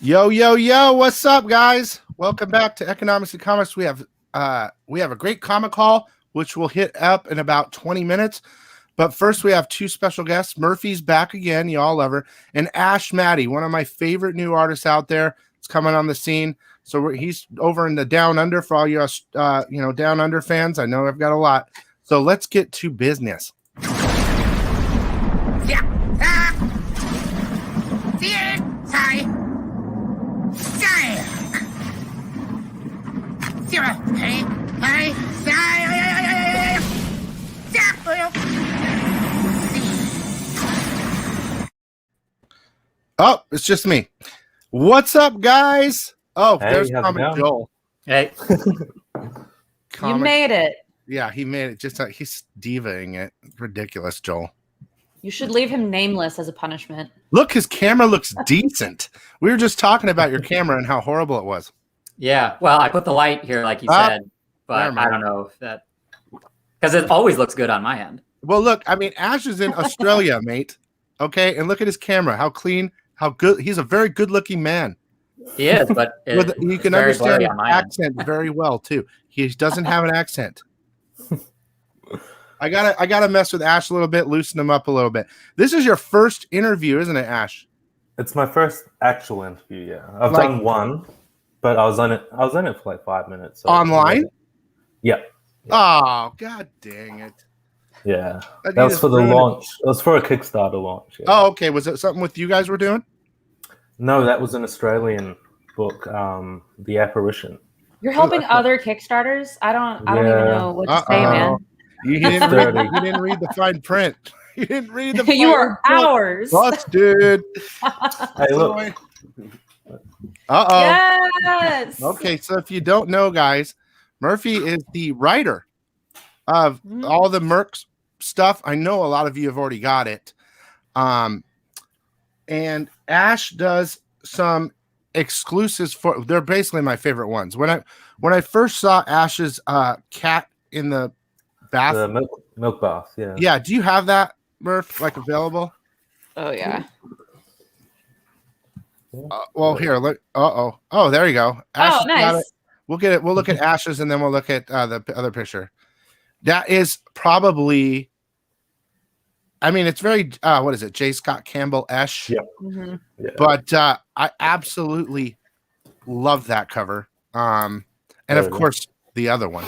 Yo, yo, yo, what's up, guys? Welcome back to Economics and Commerce. We have a great comic haul, which will hit up in about 20 minutes. But first, we have two special guests. Murphy's back again. You all love her. And Ash Madi, one of my favorite new artists out there. It's coming on the scene. So he's over in the Down Under for all you Down Under fans. I know I've got a lot. So let's get to business. Oh, it's just me. What's up, guys? Oh, hey, there's Comic Joel. Hey. You made it. Yeah, he made it. Just he's divaing it. Ridiculous, Joel. You should leave him nameless as a punishment. Look, his camera looks decent. We were just talking about your camera and how horrible it was. Yeah, well, I put the light here, like you said, but I don't know if that, because it always looks good on my end. Well, look, I mean, Ash is in Australia, mate. Okay, and look at his camera. How clean, how good. He's a very good-looking man. He is, but you can understand his accent very well too. He doesn't have an accent. I gotta mess with Ash a little bit, loosen him up a little bit. This is your first interview, isn't it, Ash? It's my first actual interview. Yeah, I've done one, but I was on it for like 5 minutes. So online? Yeah. Oh, god dang it! Yeah, that was for the launch. It was for a Kickstarter launch. Yeah. Oh, okay. Was it something with you guys were doing? No, that was an Australian book, The Apparition. You're helping other Kickstarters? I don't even know what to say, man. You didn't read the fine print. You didn't read the fine You are ours. Busted. Hey, look. Uh-oh. Yes. Okay, so if you don't know, guys, Murphy is the writer of all the Mercs stuff. I know a lot of you have already got it. And Ash does some exclusives for. They're basically my favorite ones. When I first saw Ash's cat in the bath, the milk bath, yeah. Yeah, do you have that, Murph, like available? Oh yeah. Well, here, look. Oh, there you go. Ash nice. We'll get it. We'll look at Ash's, and then we'll look at the other picture. That is probably. I mean, it's very, what is it? J. Scott Campbell-esh. Yeah. Mm-hmm. Yeah. But I absolutely love that cover. And of course, the other one.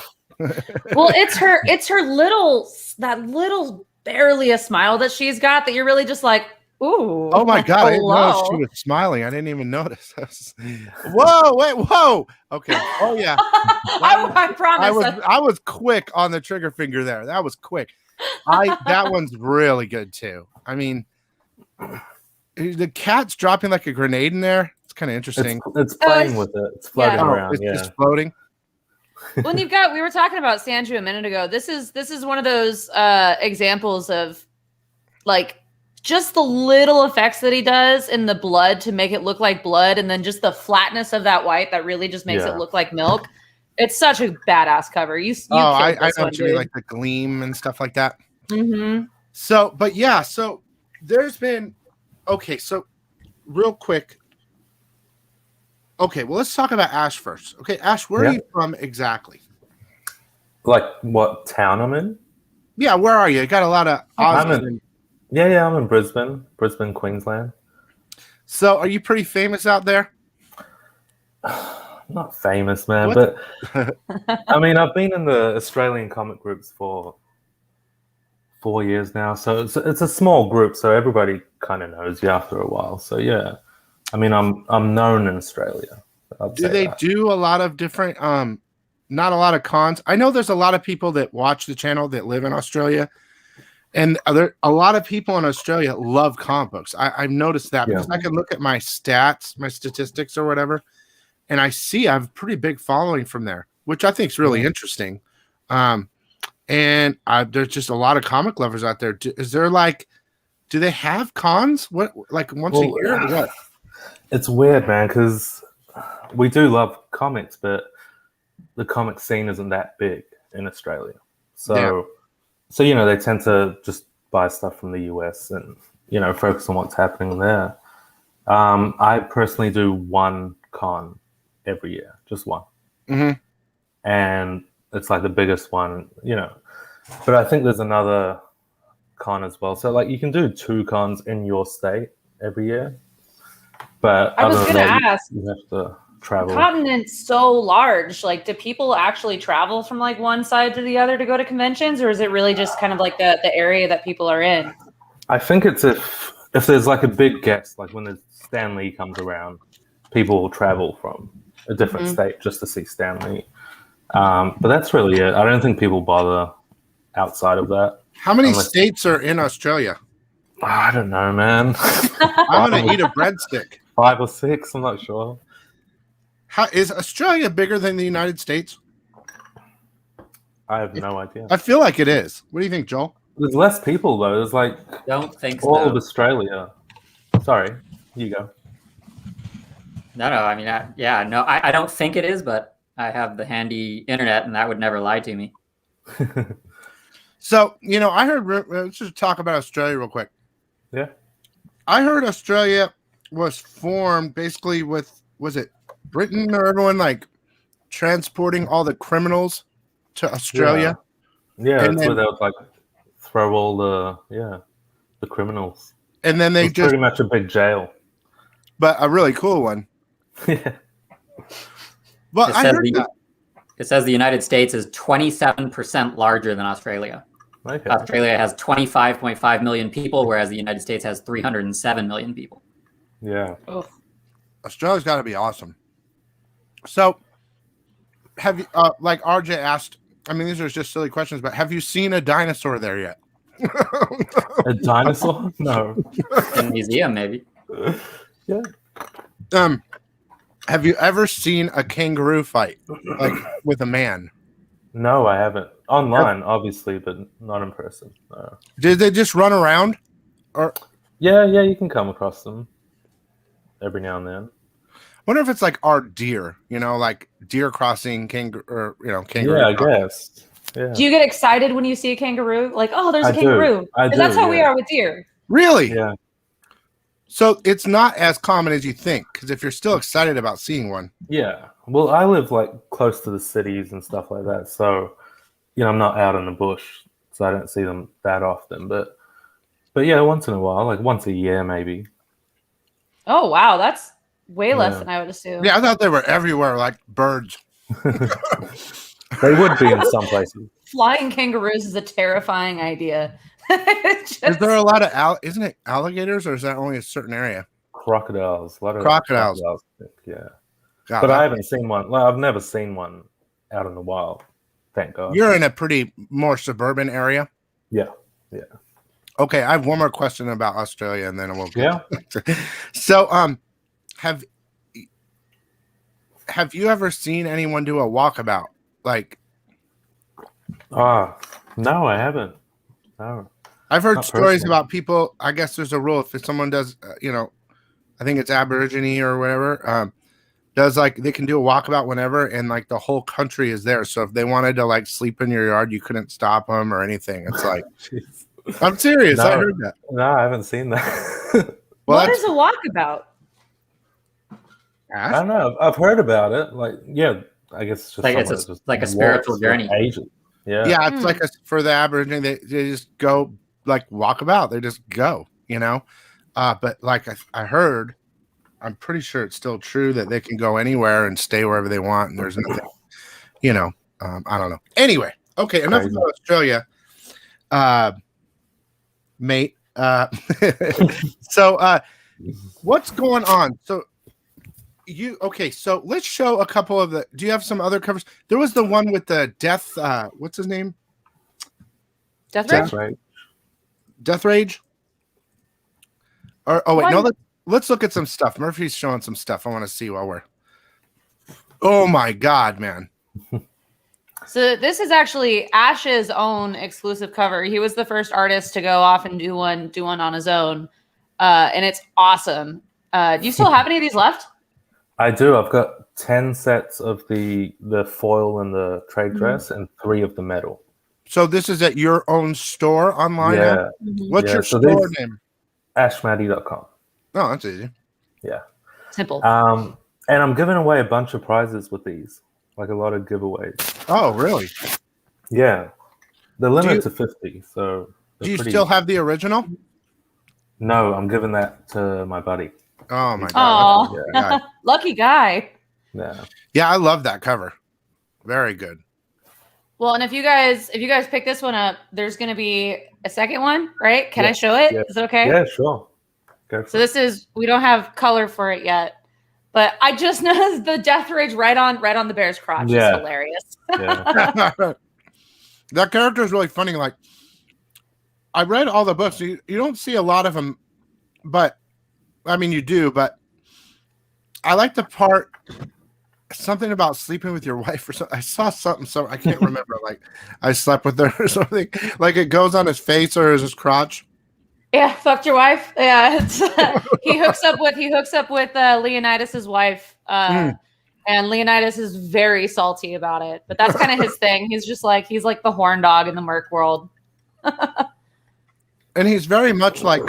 Well, it's her little barely a smile that she's got that you're really just like, ooh. Oh my God. I didn't notice she was smiling. I didn't even notice. Whoa. Okay. Oh yeah. I promise. I was quick on the trigger finger there. That was quick. That one's really good too. I mean, the cat's dropping like a grenade in there. It's kind of interesting. It's playing with it. It's floating around. It's just floating. When we were talking about Sanju a minute ago. This is one of those examples of like just the little effects that he does in the blood to make it look like blood, and then just the flatness of that white that really just makes it look like milk. It's such a badass cover. I know what you mean, like the gleam and stuff like that. Mm-hmm. So, but yeah, so there's been so real quick. Okay, well, let's talk about Ash first. Okay, Ash, where are you from exactly? Like what town I'm in? Yeah, where are you? You got a lot of I'm in Brisbane, Queensland. So, are you pretty famous out there? Not famous, man, but I mean, I've been in the Australian comic groups for 4 years now, so it's a small group, so everybody kind of knows you after a while. So yeah, I mean, I'm known in Australia. Do they do a lot of different, not a lot of cons? I know there's a lot of people that watch the channel that live in Australia, and a lot of people in Australia love comic books. I've noticed that because I can look at my stats, my statistics or whatever, and I see I have a pretty big following from there, which I think is really interesting. And there's just a lot of comic lovers out there. Do they have cons? What, like once a year or what? It's weird, man, because we do love comics, but the comic scene isn't that big in Australia. So they tend to just buy stuff from the US and, focus on what's happening there. I personally do one con every year, just one. Mm-hmm. And it's like the biggest one, But I think there's another con as well. So like you can do 2 cons in your state every year. But I was other than gonna that, ask. you have to The travel. continent's so large. Like, do people actually travel from like one side to the other to go to conventions, or is it really just kind of like the area that people are in? I think it's if there's like a big guest, like when the Stan Lee comes around, people will travel from a different state just to see Stan Lee. But that's really it. I don't think people bother outside of that. How many states are in Australia? I don't know, man. I'm gonna eat a breadstick. 5 or 6, I'm not sure. How is Australia bigger than the United States? I have no idea. I feel like it is. What do you think, Joel? There's less people though. There's like Don't think all so. of Australia. Sorry, you go. No. I mean, I don't think it is, but I have the handy internet, and that would never lie to me. So, I heard, let's just talk about Australia real quick. Yeah. I heard Australia was formed basically with, was it Britain or everyone like transporting all the criminals to Australia? Yeah, And that's then- where they would like throw all the criminals. And then they It's just, pretty much a big jail. but a really cool one. Yeah. Well, It I says heard that. It says the United States is 27% larger than Australia. Okay. Australia has 25.5 million people, whereas the United States has 307 million people. Yeah. Australia's got to be awesome. So, have you, like RJ asked, I mean, these are just silly questions, but have you seen a dinosaur there yet? A dinosaur? No. In a museum, maybe. Yeah. Have you ever seen a kangaroo fight, like with a man? No, I haven't. Online, obviously, but not in person. No. Did they just run around? Or Yeah, you can come across them every now and then. wonder if it's like our deer, like deer crossing kangaroo. Yeah, I guess. Yeah. Do you get excited when you see a kangaroo? Like, oh, there's a I do. kangaroo. I 'Cause do, that's how we yeah. are with deer. Really? Yeah. So it's not as common as you think, because if you're still excited about seeing one, Yeah. Well, I live like close to the cities and stuff like that, so I'm not out in the bush, so I don't see them that often. But yeah, once in a while, like once a year maybe. Oh wow, that's way less Yeah. than I would assume. yeah, I thought they were everywhere, like birds. They would be in some places. Flying kangaroos is a terrifying idea. Is there a lot of isn't it alligators, or is that only a certain area? Crocodiles. A lot of Crocodiles. I think, yeah. God, But I haven't seen one. Like, I've never seen one out in the wild. Thank God. You're in a pretty more suburban area. Yeah. Okay, I have one more question about Australia, and then we'll Yeah. So, have you ever seen anyone do a walkabout? Like, No, I haven't. No. I've heard Not stories personally. about people. I guess there's a rule if someone does, I think it's Aborigine or whatever, does like they can do a walkabout whenever, and like the whole country is there. So if they wanted to like sleep in your yard, you couldn't stop them or anything. It's like, Jeez. I'm serious. I No. heard that. No, I haven't seen that. Well, What that's is a walkabout? I don't know. I've heard about it. Like, yeah, I guess it's just Like, it's someone that just like a spiritual walks for journey. ages. Yeah. yeah, it's like for the Aborigine, they just go like walk about. They just go, But like I heard, I'm pretty sure it's still true that they can go anywhere and stay wherever they want, and there's nothing, I don't know. Anyway, okay, enough Crazy. about Australia, mate. So, what's going on? So. So let's show a couple of the. Do you have some other covers? There was the one with the death. What's his name? Death That's Rage? right. Death Rage. Or wait, Why- no. Let's look at some stuff. Murphy's showing some stuff. I want to see while we're. Oh my God, man! So this is actually Ash's own exclusive cover. He was the first artist to go off and do one on his own, and it's awesome. Do you still have any of these left? I do. I've got 10 sets of the foil and the trade dress and 3 of the metal. So this is at your own store online. Yeah. What's Yeah, your so store these- name? Ashmadi.com. Oh, that's easy. Yeah. Simple. And I'm giving away a bunch of prizes with these, like a lot of giveaways. Oh, really? Yeah. The limit's to 50, so Do you still have the original? No, I'm giving that to my buddy. Oh my god! Oh, Yeah. lucky guy. Yeah. Yeah, I love that cover. Very good. Well, and if you guys pick this one up, there's going to be a second one, right? Can I show it? Yeah. Is it okay? Yeah, sure. Go for So this is, we don't have color for it yet, but I just noticed the death rage right on the bear's crotch. Yeah. It's hilarious. Yeah. That character is really funny. Like, I read all the books. You don't see a lot of them, but I mean, you do. But I like the part, something about sleeping with your wife or something. I saw something, so I can't remember. Like, I slept with her or something. Like, it goes on his face or his crotch. Yeah, fucked your wife. Yeah, it's, he hooks up with Leonidas's wife, and Leonidas is very salty about it. But that's kind of his thing. He's like the horn dog in the Merc world. And he's very much like,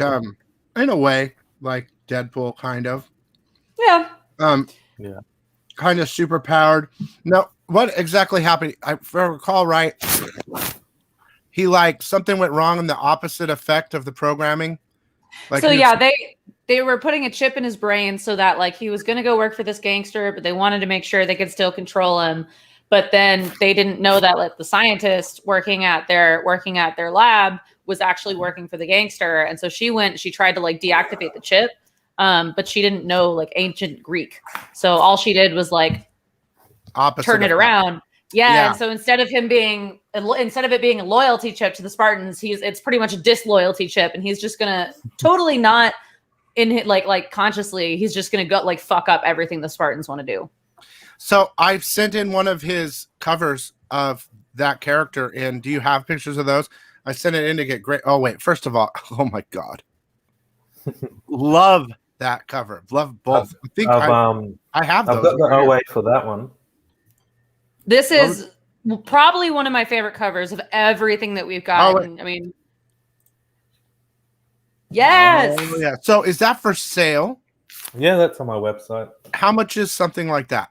in a way, like Deadpool, kind of. Yeah. Yeah. Kind of super powered. Now, what exactly happened? If I recall right, he like something went wrong in the opposite effect of the programming. Like, so yeah, they were putting a chip in his brain so that like he was going to go work for this gangster, but they wanted to make sure they could still control him. But then they didn't know that like the scientist working at their lab was actually working for the gangster. And so she tried to like deactivate the chip. But she didn't know like ancient Greek. So all she did was like turn it around. Yeah. And so instead of it being a loyalty chip to the Spartans, it's pretty much a disloyalty chip. And he's just gonna totally not in it, like consciously, he's just gonna go like fuck up everything the Spartans want to do. So I've sent in one of his covers of that character. And do you have pictures of those? I sent it in to get great. Oh, wait. First of all, oh my God. Love that cover. Love both. I have those. I've got the OA for that one. This is probably one of my favorite covers of everything that we've got. I mean, yes. Oh, yeah. So is that for sale? Yeah, that's on my website. How much is something like that?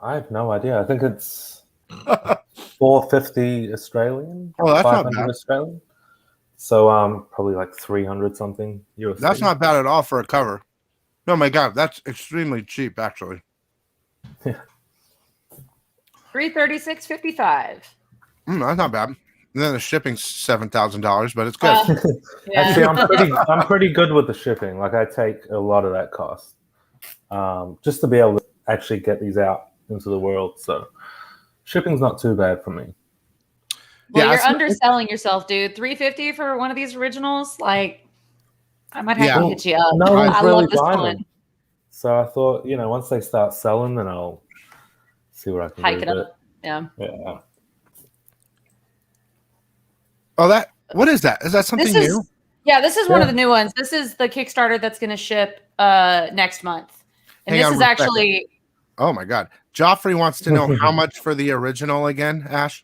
I have no idea. I think it's $450 Australian. Oh, that's not bad. Australian. So probably like 300 something USD. That's not bad at all for a cover. Oh my God, that's extremely cheap, actually. Yeah. $336.55. That's not bad. And then the shipping's $7,000, but it's good. Yeah. Actually, I'm pretty good with the shipping. Like I take a lot of that cost, just to be able to actually get these out into the world. So shipping's not too bad for me. Well, you're underselling yourself, dude. $350 for one of these originals, like I might have to hit you up. No one's I really love this buying one. them. So I thought, once they start selling, then I'll see what I can Hike do. it up. Yeah. Yeah. Oh, what is that? Is that something new? Yeah, this is one of the new ones. This is the Kickstarter that's going to ship next month. And this is actually... Oh my God. Joffrey wants to know how much for the original again, Ash?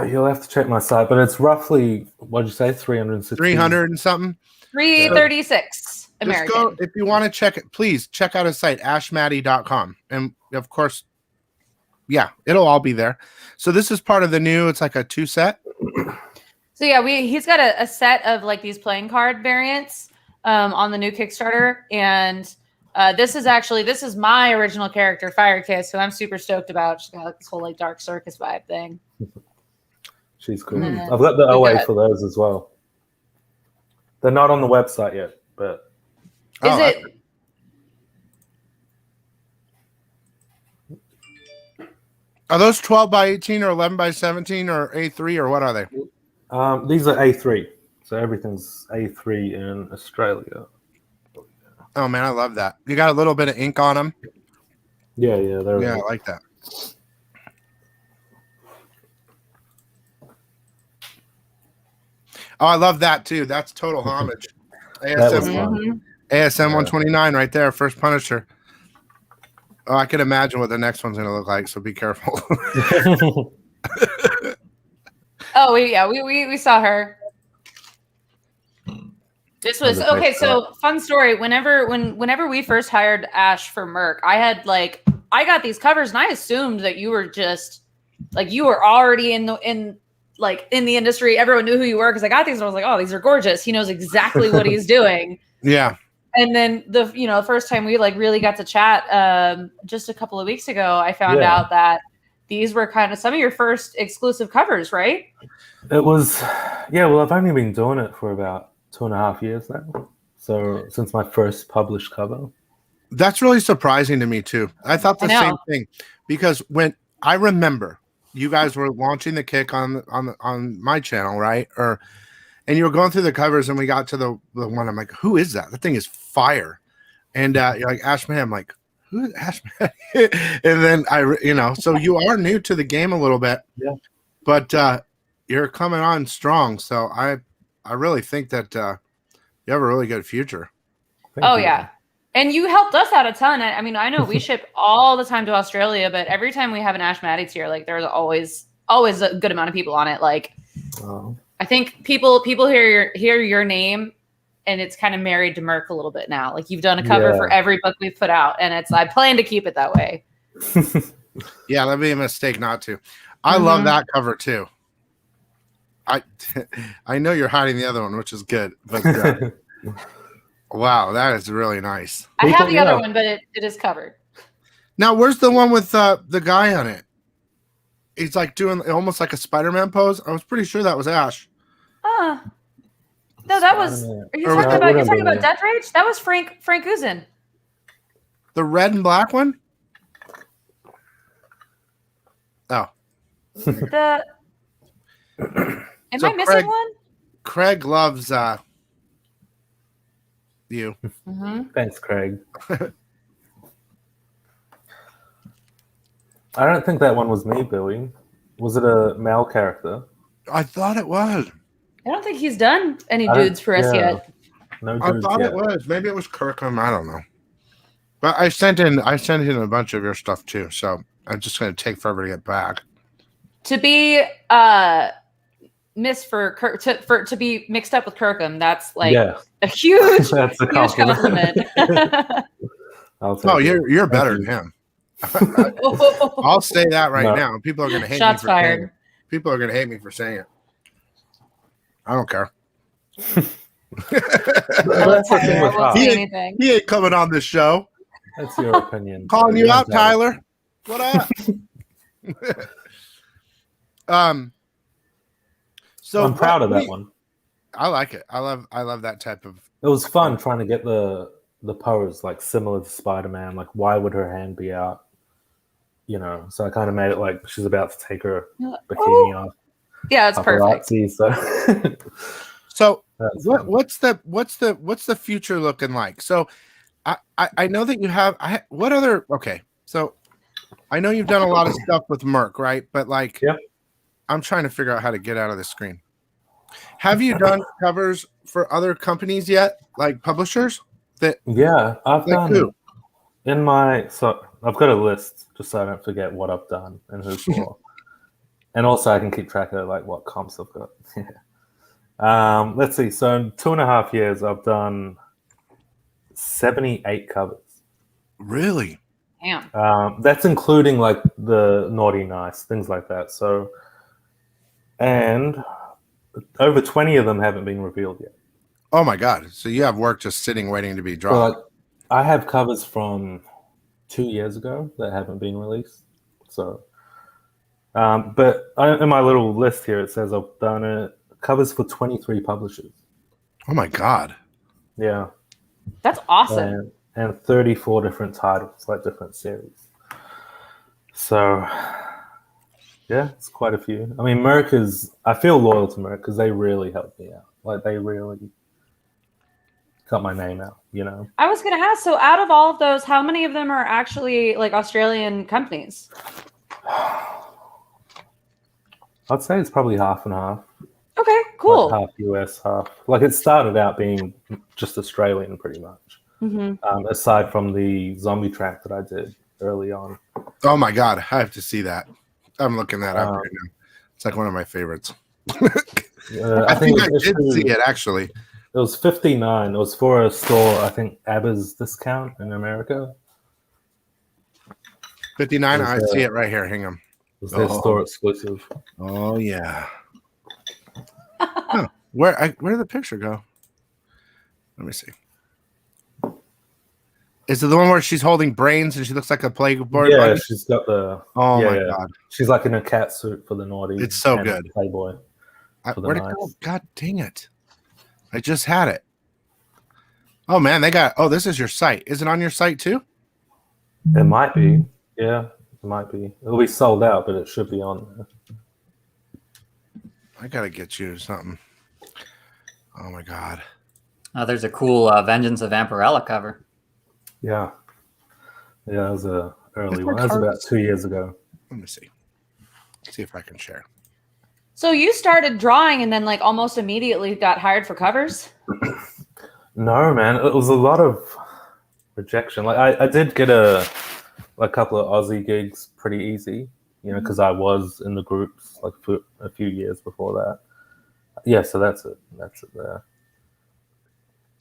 You'll have to check my site, but it's roughly, what'd you say, 360? 300 and something? 336 American. If you want to check it, please check out his site, ashmaddie.com. And of course, yeah, it'll all be there. So this is part of the new, it's like a 2-set. So yeah, he's got a set of like these playing card variants on the new Kickstarter. And this is my original character, Firekiss, who I'm super stoked about. She's got like this whole like dark circus vibe thing. She's cool. I've got the OA for those as well. They're not on the website yet, but is it? Are those 12 by 18 or 11 by 17 or A3 or what are they? These are A3, so everything's A3 in Australia. Oh man, I love that. You got a little bit of ink on them. Yeah, I like that. Oh, I love that too. That's total homage. ASM 129 right there, first Punisher. Oh, I can imagine what the next one's going to look like, so be careful. Oh, we saw her. This was okay. So fun story. Whenever we first hired Ash for Merc, I got these covers and I assumed that you were just like you were already in the industry. Everyone knew who you were because I got these and I was like, oh, these are gorgeous. He knows exactly what he's doing. Yeah. And then the first time we really got to chat just a couple of weeks ago, I found out that these were kind of some of your first exclusive covers, right? It was, well, I've only been doing it for about 2.5 years now. So since my first published cover. That's really surprising to me too. I thought the same thing because when I remember you guys were launching the kick on my channel, right? And you were going through the covers and we got to the one. I'm like, who is that? That thing is fire. And you're like, Ash Man. I'm like, who is Ash Man? And then so you are new to the game a little bit. Yeah. But you're coming on strong. So I really think that you have a really good future. Thank you. Yeah. And you helped us out a ton. I mean, I know we ship all the time to Australia, but every time we have an Ash Maddie tier, there's always a good amount of people on it. I think people hear your name and it's kind of married to Merc a little bit now. You've done a cover for every book we've put out, and I plan to keep it that way. Yeah, that'd be a mistake not to. I love that cover too. I know you're hiding the other one, which is good, but wow, that is really nice. I have the other one, but it is covered. Now, where's the one with the guy on it? He's doing almost like a Spider-Man pose. I was pretty sure that was Ash. No, that was. Are you talking about Death Rage? That was Frank Uzin. The red and black one. Oh. Am I missing one? Craig loves you. Mm-hmm. Thanks, Craig. I don't think that one was me, Billy. Was it a male character? I thought it was. I don't think he's done any dudes for us yet. No dudes I thought it was. Maybe it was Kirkham. I don't know. But I sent in a bunch of your stuff too, so I'm just going to take forever to get back. To be to be mixed up with Kirkham, that's a huge, that's a huge compliment. You're better than him. I'll say that right now. People are going to hate Shots me. Fired. People are going to hate me for saying it. I don't care. He ain't coming on this show. That's your opinion. Calling you out, Tyler. What up? So I'm proud of that one. I like it. I love that type of. It was fun trying to get the pose similar to Spider-Man. Why would her hand be out? So I kind of made it she's about to take her bikini off. Yeah, it's perfect. So what's the future looking like? So I know that you have so I know you've done a lot of stuff with Merc, right? But I'm trying to figure out how to get out of the screen. Have you done covers for other companies yet, publishers? I've done I've got a list just so I don't forget what I've done and who for. And also I can keep track of what comps I've got. Let's see. So in 2.5 years, I've done 78 covers. Really? Damn. That's including the naughty nice, things like that. So, and over 20 of them haven't been revealed yet. Oh my God. So you have work just sitting waiting to be dropped. So, I have covers from 2 years ago that haven't been released. So, but in my little list here, it says I've done covers for 23 publishers. Oh my God. Yeah. That's awesome. And 34 different titles, different series. So, yeah, it's quite a few. I mean, I feel loyal to Merc because they really helped me out. They really got my name out, I was going to ask, so out of all of those, how many of them are actually Australian companies? I'd say it's probably half and half. Okay, cool. Half US, half. It started out being just Australian pretty much. Mm-hmm. Aside from the zombie track that I did early on. Oh my God, I have to see that. I'm looking that up right now. It's one of my favorites. I think I did see it actually. It was $59. It was for a store, I think Abba's discount in America. 59. It was, I see it right here. Hang on. It was their store exclusive. Oh yeah. Huh. Where did the picture go? Let me see. Is it the one where she's holding brains and she looks like a Playboy? Yeah, bunny? she's got the. Oh yeah, my yeah. god. She's like in a cat suit for the naughty. It's so and good. Playboy. Where'd it go? God dang it. I just had it. Oh man, this is your site. Is it on your site too? It might be. Yeah, it might be. It'll be sold out, but it should be on there. I gotta get you something. Oh my god. Oh, there's a cool Vengeance of Vampirella cover. Yeah. Yeah, that was a early one. more That was about cards. 2 years ago. Let me see. See if I can share. So you started drawing and then like almost immediately got hired for covers? No, man. It was a lot of rejection. Like I did get a couple of Aussie gigs pretty easy, because I was in the groups like for a few years before that. Yeah, so that's it. That's it there.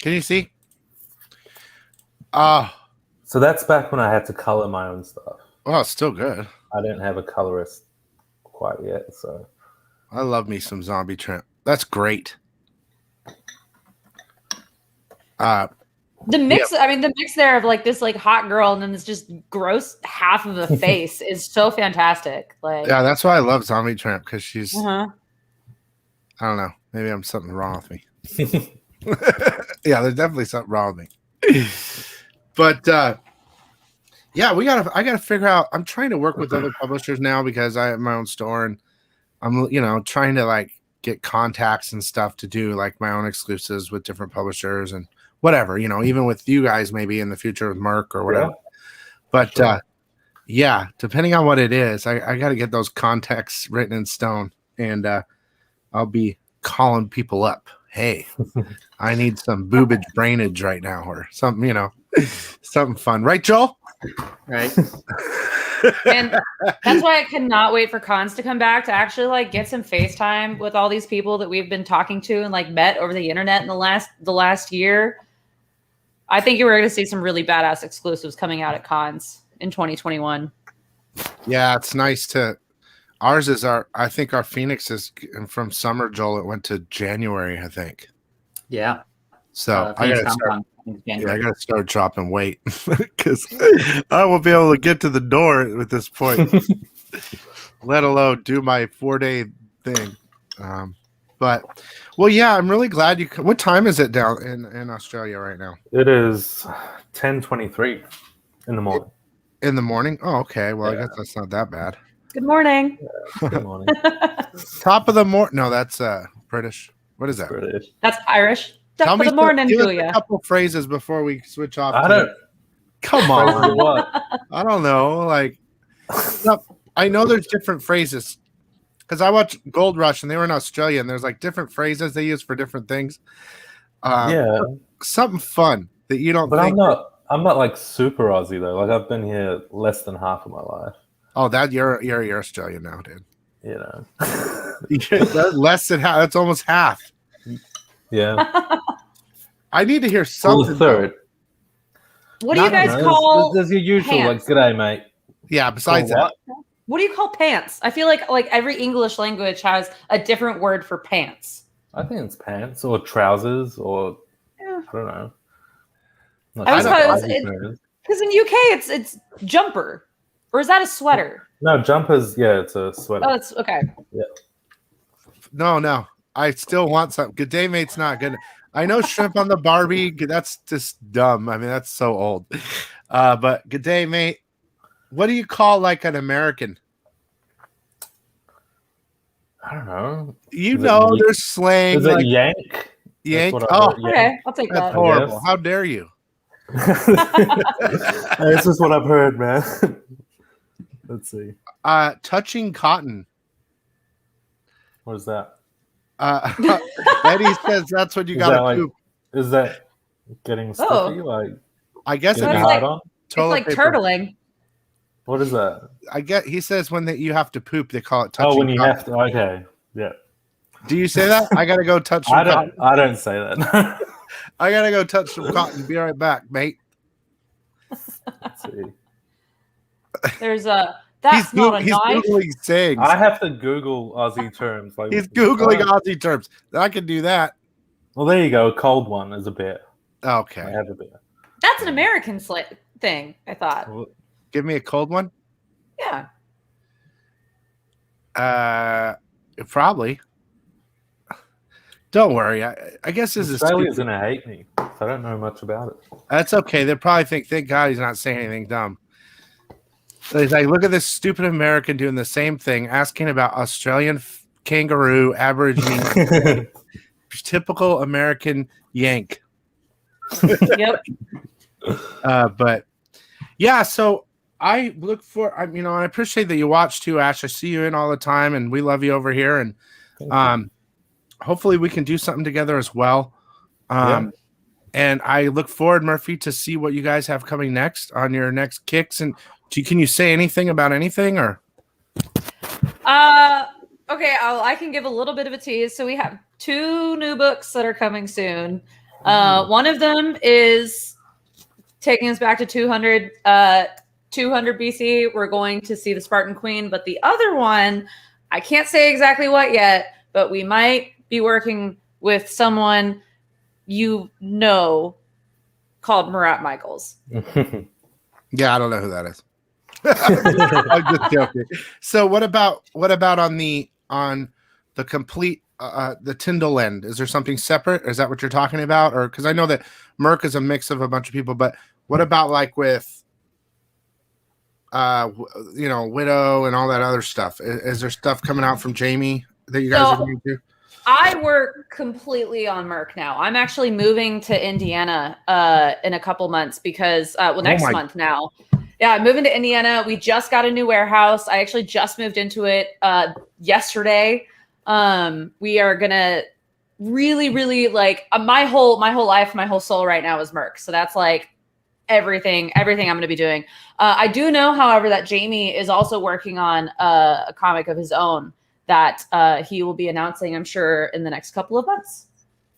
Can you see? So that's back when I had to color my own stuff. Oh, it's still good. I didn't have a colorist quite yet, so I love me some Zombie Tramp. That's great. The mix, I mean, the mix there of like this like hot girl and then this just gross half of a face is so fantastic. Like, yeah, that's why I love Zombie Tramp because she's. uh-huh. I don't know. Maybe I'm something wrong with me. Yeah, there's definitely something wrong with me. But yeah, I gotta figure out. I'm trying to work with other publishers now because I have my own store and I'm trying to like get contacts and stuff to do like my own exclusives with different publishers and whatever, even with you guys maybe in the future with Merc or whatever. Yeah. But Sure. yeah, depending on what it is, I got to get those contacts written in stone and I'll be calling people up. Hey, I need some boobage brainage right now or something, something fun. Right, Joel? Right. And that's why I cannot wait for cons to come back to actually like get some FaceTime with all these people that we've been talking to and like met over the internet in the last year. I think you were going to see some really badass exclusives coming out at cons in 2021. Yeah, it's nice to. Ours is I think our Phoenix is from summer, Joel. It went to January, I think. Yeah. So I Phoenix gotta start. Comic-Con, I think it's Yeah, I January. gotta start dropping weight because I won't be able to get to the door at this point, let alone do my 4-day thing. But well, yeah, I'm really glad you. What time is it down in Australia right now? it is 10:23 in the morning. In the morning? Oh, okay. Well, I Yeah. guess that's not that bad. Good morning. Good morning. Top of the morning. No, that's British. What is that? British. That's Irish. Tell Top me of the morning give us to you. a couple phrases before we switch off. I to don't. Come Phrases on. of what? I don't know. Like, I know there's different phrases because I watched Gold Rush and they were in Australia and there's like different phrases they use for different things. Yeah, Something fun that you don't but think. I'm not like super Aussie though. Like I've been here less than half of my life. Oh, that you're Australian now, dude. You know. That's less than half. That's almost half. Yeah. I need to hear Well, something. the third. What do you Not- guys There's- call There's your usual pants? like, "G'day, mate." Yeah. Besides Call that, what? What do you call pants? I feel like every English language has a different word for pants. I think it's pants or trousers or Yeah. I don't know. Not I was sure thought it what was- Aussie term is. Because in UK it's jumper, or is that a sweater? No, jumpers. Yeah, it's a sweater. Oh, it's okay. no. I still want some. Good day, mate's not good. I know shrimp on the Barbie. That's just dumb. I mean, that's so old. But good day, mate. What do you call like an American? I don't know. You Is it know, Yank? there's slang Is it like Yank? That's yank. what I Oh, heard, Okay, Yank. I'll take that's that. horrible. guess. How dare you? This is what I've heard, man. Let's see. Touching cotton. What is that? Eddie says that's what you Is got to that like- poop. Is that getting stiffy? Like I guess getting Sounds it's hard like- on? It's toilet like paper. turtling. What is that? I get. He says when you have to poop, they call it touching. Oh, when you cotton. have to. Okay. Yeah. Do you say that? I gotta go touch some cotton. I don't say that. I gotta go touch some cotton. Be right back, mate. Let's see. There's a. That's not a he's knife. Googling sayings. I have to Google Aussie terms. Like, He's Googling Aussie terms. I can do that. Well, there you go. A cold one is a beer. Okay. I have a beer. That's an American thing, I thought. Well, Give me a cold one. Yeah. Probably. Don't worry. I guess this is Australia's gonna hate me. So I don't know much about it. That's okay. They'll probably think, thank God he's not saying anything dumb. So he's like, look at this stupid American doing the same thing, asking about Australian kangaroo Aborigine. Typical American yank. Yep. But yeah, so I look for, and I appreciate that you watch too, Ash. I see you in all the time, and we love you over here. And hopefully we can do something together as well. And I look forward, Murphy, to see what you guys have coming next on your next kicks. And can you say anything about anything or? Okay, I can give a little bit of a tease. So we have 2 new books that are coming soon. One of them is taking us back to 200 BC. We're going to see the Spartan Queen, but the other one, I can't say exactly what yet, but we might be working with someone called Murat Michaels. Yeah, I don't know who that is. I'm just joking. So what about on the complete the Tyndall end? Is there something separate? Is that what you're talking about? Or because I know that Merc is a mix of a bunch of people, but what about like with Widow and all that other stuff? Is there stuff coming out from Jamie that you guys are going to? I work completely on Merc now. I'm actually moving to Indiana in a couple months because next month now. Yeah, I'm moving to Indiana. We just got a new warehouse. I actually just moved into it yesterday. We are gonna really, really like my whole life, my whole soul right now is Merc. So that's like everything I'm going to be doing. I do know, however, that Jamie is also working on a comic of his own that he will be announcing, I'm sure, in the next couple of months.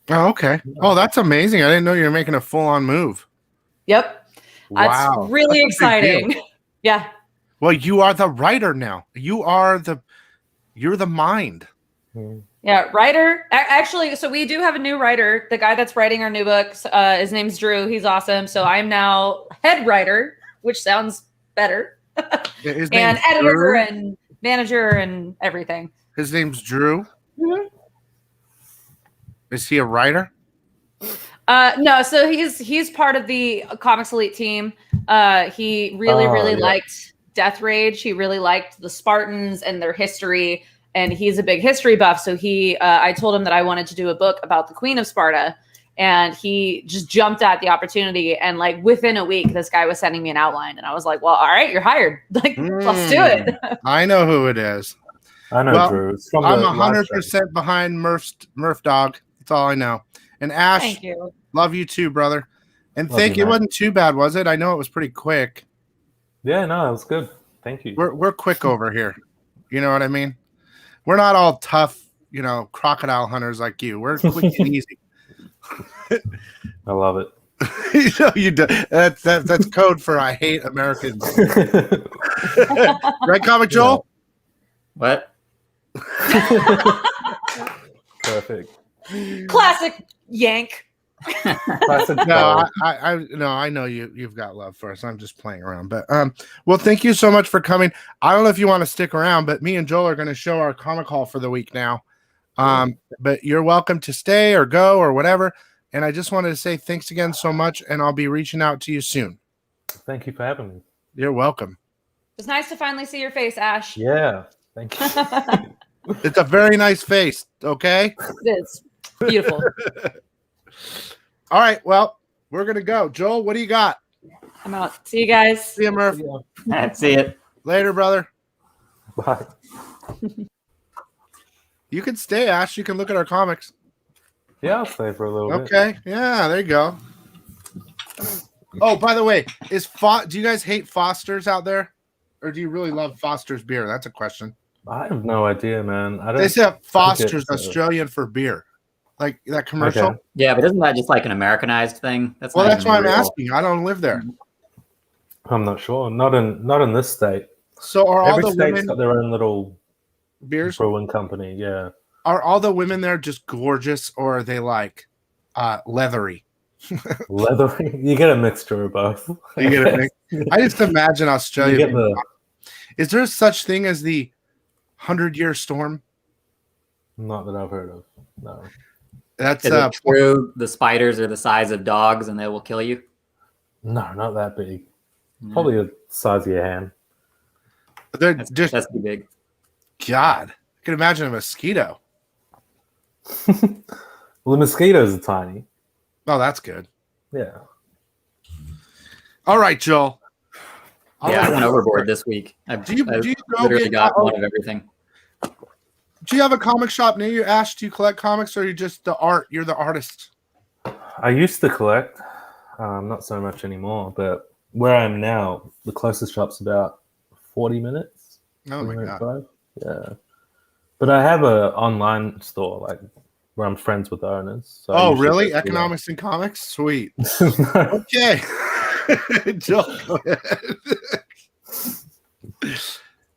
Oh, okay. Oh, that's amazing. I didn't know you were making a full-on move. Yep. Wow. That's really exciting. Yeah. Well, you are the writer now. You're the mind. Yeah, writer. Actually, so we do have a new writer. The guy that's writing our new books, his name's Drew. He's awesome. So I'm now head writer, which sounds better. And editor Drew? And manager and everything. His name's Drew. Mm-hmm. Is he a writer? No, so he's part of the Comics Elite team. He really liked Death Rage. He really liked the Spartans and their history, and he's a big history buff. So I told him that I wanted to do a book about the Queen of Sparta, and he just jumped at the opportunity. And like within a week, this guy was sending me an outline, and I was like, "Well, all right, you're hired. Like, let's do it." I know who it is. I know Drew. I'm 100% behind Murph Dog. That's all I know. And Ash, thank you. Love you too, brother. And thank you. It wasn't too bad, was it? I know it was pretty quick. Yeah, no, it was good. Thank you. We're quick over here. You know what I mean? We're not all tough, crocodile hunters like you. We're quick and easy. I love it. You do. That's code for I hate Americans. Right, Comic Joel? What? Perfect. Classic yank. No, I know you've got love for us. I'm just playing around, but well, thank you so much for coming. I don't know if you want to stick around, but me and Joel are going to show our comic haul for the week now. But you're welcome to stay or go or whatever. And I just wanted to say thanks again so much, and I'll be reaching out to you soon. Thank you for having me. You're welcome. It's nice to finally see your face, Ash. Yeah, thank you. It's a very nice face. Okay. It is beautiful. All right. Well, we're gonna go. Joel, what do you got? I'm out. See you guys. See you, Murph. See it. Later, brother. Bye. You can stay, Ash. You can look at our comics. Yeah, I'll stay for a little bit. Okay. Yeah, there you go. Oh, by the way, do you guys hate Foster's out there? Or do you really love Foster's beer? That's a question. I have no idea, man. I don't. They said think Foster's it's, Australian for beer, like that commercial. Okay. Yeah, but isn't that just like an Americanized thing? That's Well, not that's even why I'm real. asking. I don't live there. I'm not sure. Not in this state. So are all Every the state's women got their own little beers? brewing company. Yeah. Are all the women there just gorgeous, or are they like leathery? Leathery. You get a mixture of both. You get it? I just imagine You Australia. get the. Is there such thing as the 100-year storm? Not that I've heard of. No. That's Is it true the spiders are the size of dogs and they will kill you? No, not that big. Yeah. Probably the size of your hand. they're That's just too big. God. I can imagine a mosquito. Well, the mosquitoes are tiny. Oh, that's good. Yeah. All right, Joel. Yeah, I went overboard this week. I Do you go literally get got one of everything. Do you have a comic shop near you, Ash? Do you collect comics, or are you just the art? You're the artist. I used to collect, not so much anymore, but where I am now, the closest shop's about 40 minutes. Oh my 40-minute god. drive. Yeah. But I have a online store, like where I'm friends with the owners. So I Oh, usually really? go through Economics and comics? Sweet. that. Okay. Joel, go ahead.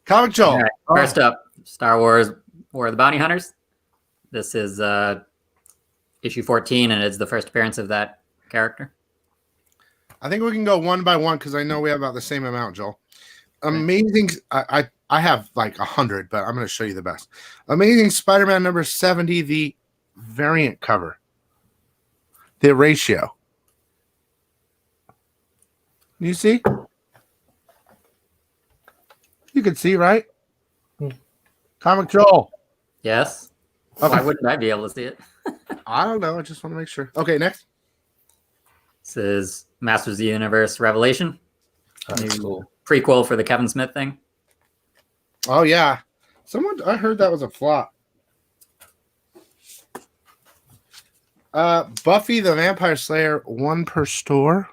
Comic Joel. All right, first up, Star Wars War of the Bounty Hunters. This is issue 14, and it's the first appearance of that character. I think we can go one by one because I know we have about the same amount, Joel. Amazing. I have like 100, but I'm going to show you the best. Amazing Spider-Man number 70, the variant cover. The ratio. You see? You can see, right? Comic Joel. Yes. Okay. Why wouldn't I be able to see it? I don't know. I just want to make sure. Okay, next. This is Masters of the Universe Revelation. That's New cool. prequel for the Kevin Smith thing. Oh, yeah. I heard that was a flop. Buffy the Vampire Slayer, one per store.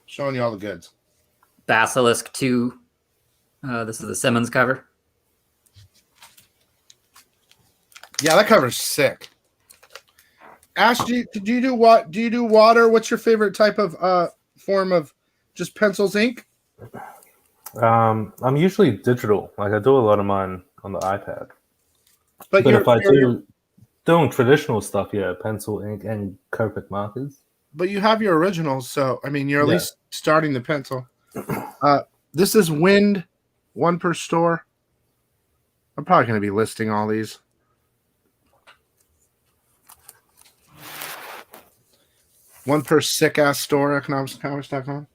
Showing you all the goods. Basilisk 2. This is the Simmons cover. Yeah, that cover's sick. Ash, do you do what? Do you do water? What's your favorite type of form of just pencils, ink? I'm usually digital. Like I do a lot of mine on the iPad. But you're- if I you're- doing traditional stuff, yeah, pencil, ink, and Copic markers. But you have your originals, so I mean, you're at Yeah. least starting the pencil. This is Wind, one per store. I'm probably going to be listing all these. One per sick ass store, economicscomics.com.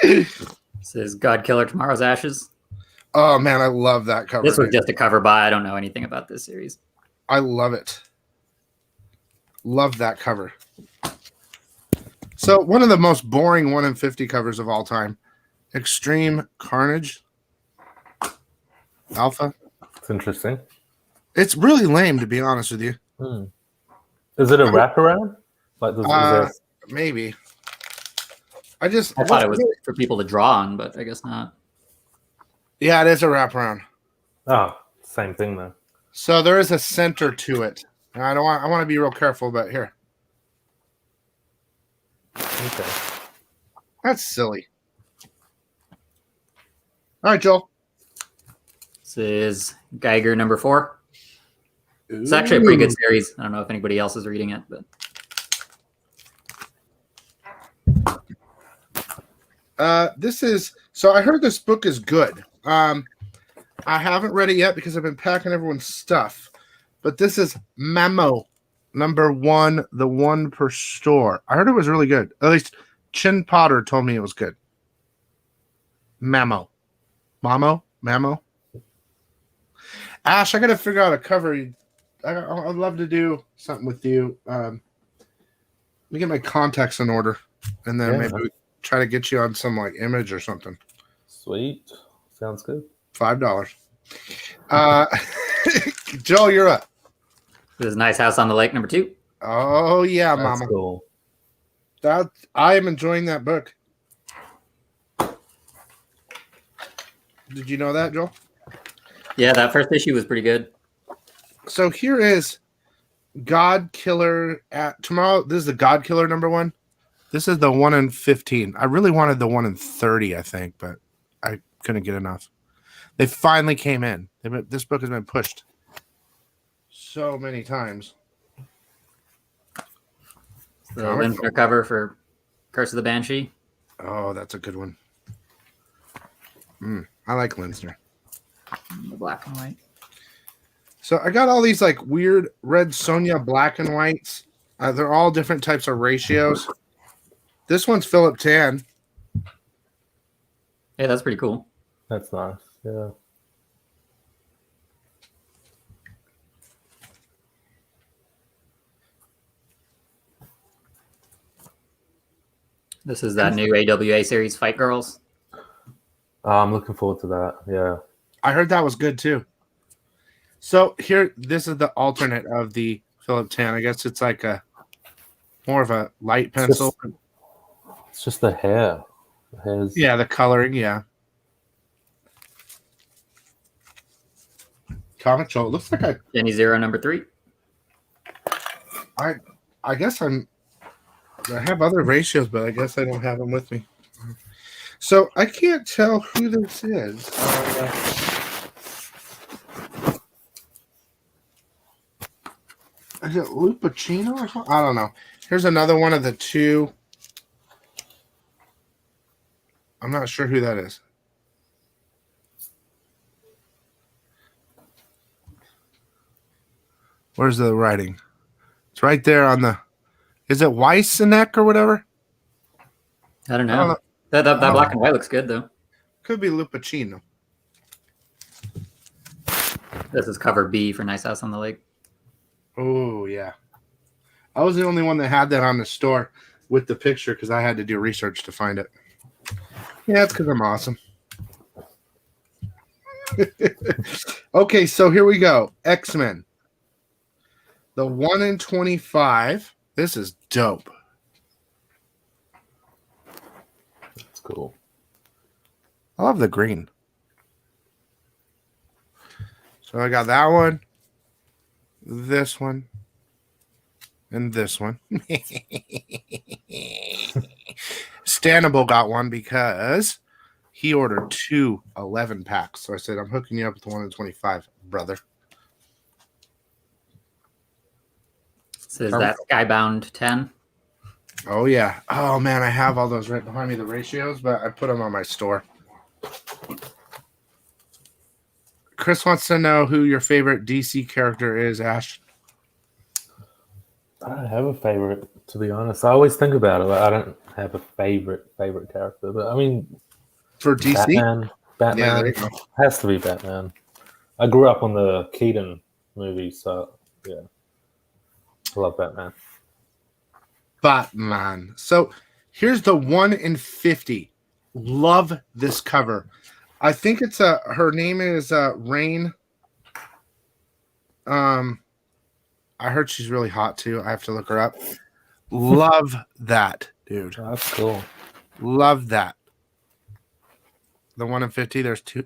This is God Killer Tomorrow's Ashes. Oh man, I love that cover. This was dude. just a cover by. I don't know anything about this series. I love it. Love that cover. So one of the most boring 1 in 50 covers of all time. Extreme Carnage. Alpha. It's interesting. It's really lame, to be honest with you. Is it a wraparound? Like, is there Maybe. I thought it was for people to draw on, but I guess not. Yeah, it is a wraparound. Oh, same thing though. So there is a center to it. And I want to be real careful, but here. Okay. That's silly. All right, Joel. This is Geiger number 4. It's actually a pretty good series. I don't know if anybody else is reading it, but This is so I heard this book is good. I haven't read it yet because I've been packing everyone's stuff. But this is Mamo number 1, the one per store. I heard it was really good. At least Chin Potter told me it was good. Mamo. Ash, I got to figure out a cover. I'd love to do something with you. Let me get my contacts in order, and then maybe we try to get you on some like image or something. Sweet. Sounds good. $5. Joel, you're up. this is Nice House on the Lake number 2. Oh yeah, That's mama. cool. That I am enjoying that book. Did you know that, Joel? Yeah, that first issue was pretty good. So here is God Killer at tomorrow. This is the God Killer #1. This is the 1 in 15. I really wanted the 1 in 30, I think, but I couldn't get enough. They finally came in. This book has been pushed so many times. The Linsner cover for Curse of the Banshee. Oh, that's a good one. I like Linsner. The black and white. So I got all these like weird red Sonia black and whites. They're all different types of ratios. This one's Philip Tan. Hey, that's pretty cool. That's nice. Yeah. This is that new AWA series, Fight Girls. I'm looking forward to that. Yeah. I heard that was good too. So here, this is the alternate of the Philip Tan. I guess it's like a more of a light pencil. It's just the hair. The hair's... Yeah, the coloring. Yeah. Comic Joel. It looks like Jenny Zero #3. I guess I have other ratios, but I guess I don't have them with me. So I can't tell who this is. Is it Lupacino or something? I don't know. Here's another one of the two. I'm not sure who that is. Where's the writing? It's right there on the. Is it Weisseneck or whatever? I don't know. That black and white looks good though. Could be Lupacino. This is cover B for Nice House on the Lake. Oh yeah, I was the only one that had that on the store with the picture because I had to do research to find it. Yeah, it's because I'm awesome. Okay, so here we go. X-Men. The 1 in 25. This is dope. That's cool. I love the green. So I got that one, this one, and this one. Stannable got one because he ordered 2 11 packs. So I said, I'm hooking you up with the 1 in 25, brother. This is that Skybound 10. Oh, yeah. Oh, man, I have all those right behind me, the ratios, but I put them on my store. Chris wants to know who your favorite DC character is, Ash. I don't have a favorite, to be honest. I always think about it. Like, I don't have a favorite character, but I mean, For DC? Batman Yeah, there you go. has to be Batman. I grew up on the Keaton movie, so yeah, I love Batman. Batman. So here's the 1 in 50. Love this cover. I think it's her name is Rain. I heard she's really hot too. I have to look her up. Love that, dude. That's cool. Love that. The 1 in 50, there's 2.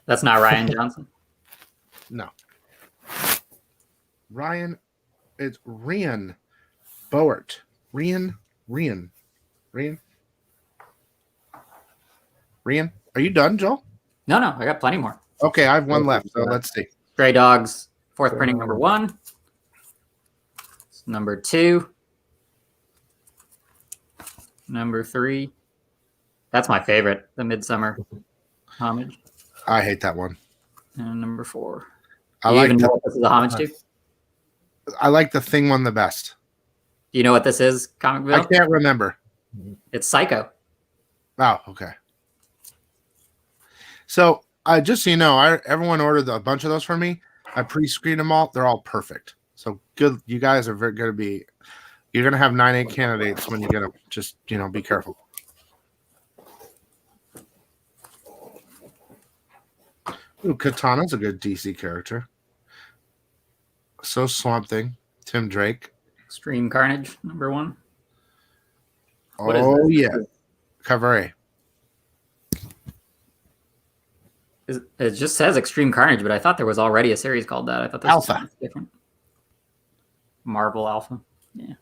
That's not Ryan Johnson. No. Ryan, it's Rian Boert. Rian. Are you done, Joel? No, I got plenty more. Okay, I have one left, so let's see. Stray Dogs, 4th printing #1. #2. #3. That's my favorite, the Midsummer homage. I hate that one. And #4. I Do you like even know what this is a homage to? I like the Thing one the best. Do you know what this is, Comic I Bill? can't remember. It's Psycho. Oh, okay. So just so you know, everyone ordered a bunch of those for me. I pre-screened them all. They're all perfect. So good. You guys are going to be. You're going to have 9-8 candidates when you're going to just be careful. Ooh, Katana's a good DC character. So Swamp Thing, Tim Drake. Extreme Carnage, #1. What is Oh this? yeah, cover A. It just says Extreme Carnage, but I thought there was already a series called that. I thought this was Alpha. something different. Marvel Alpha. Yeah.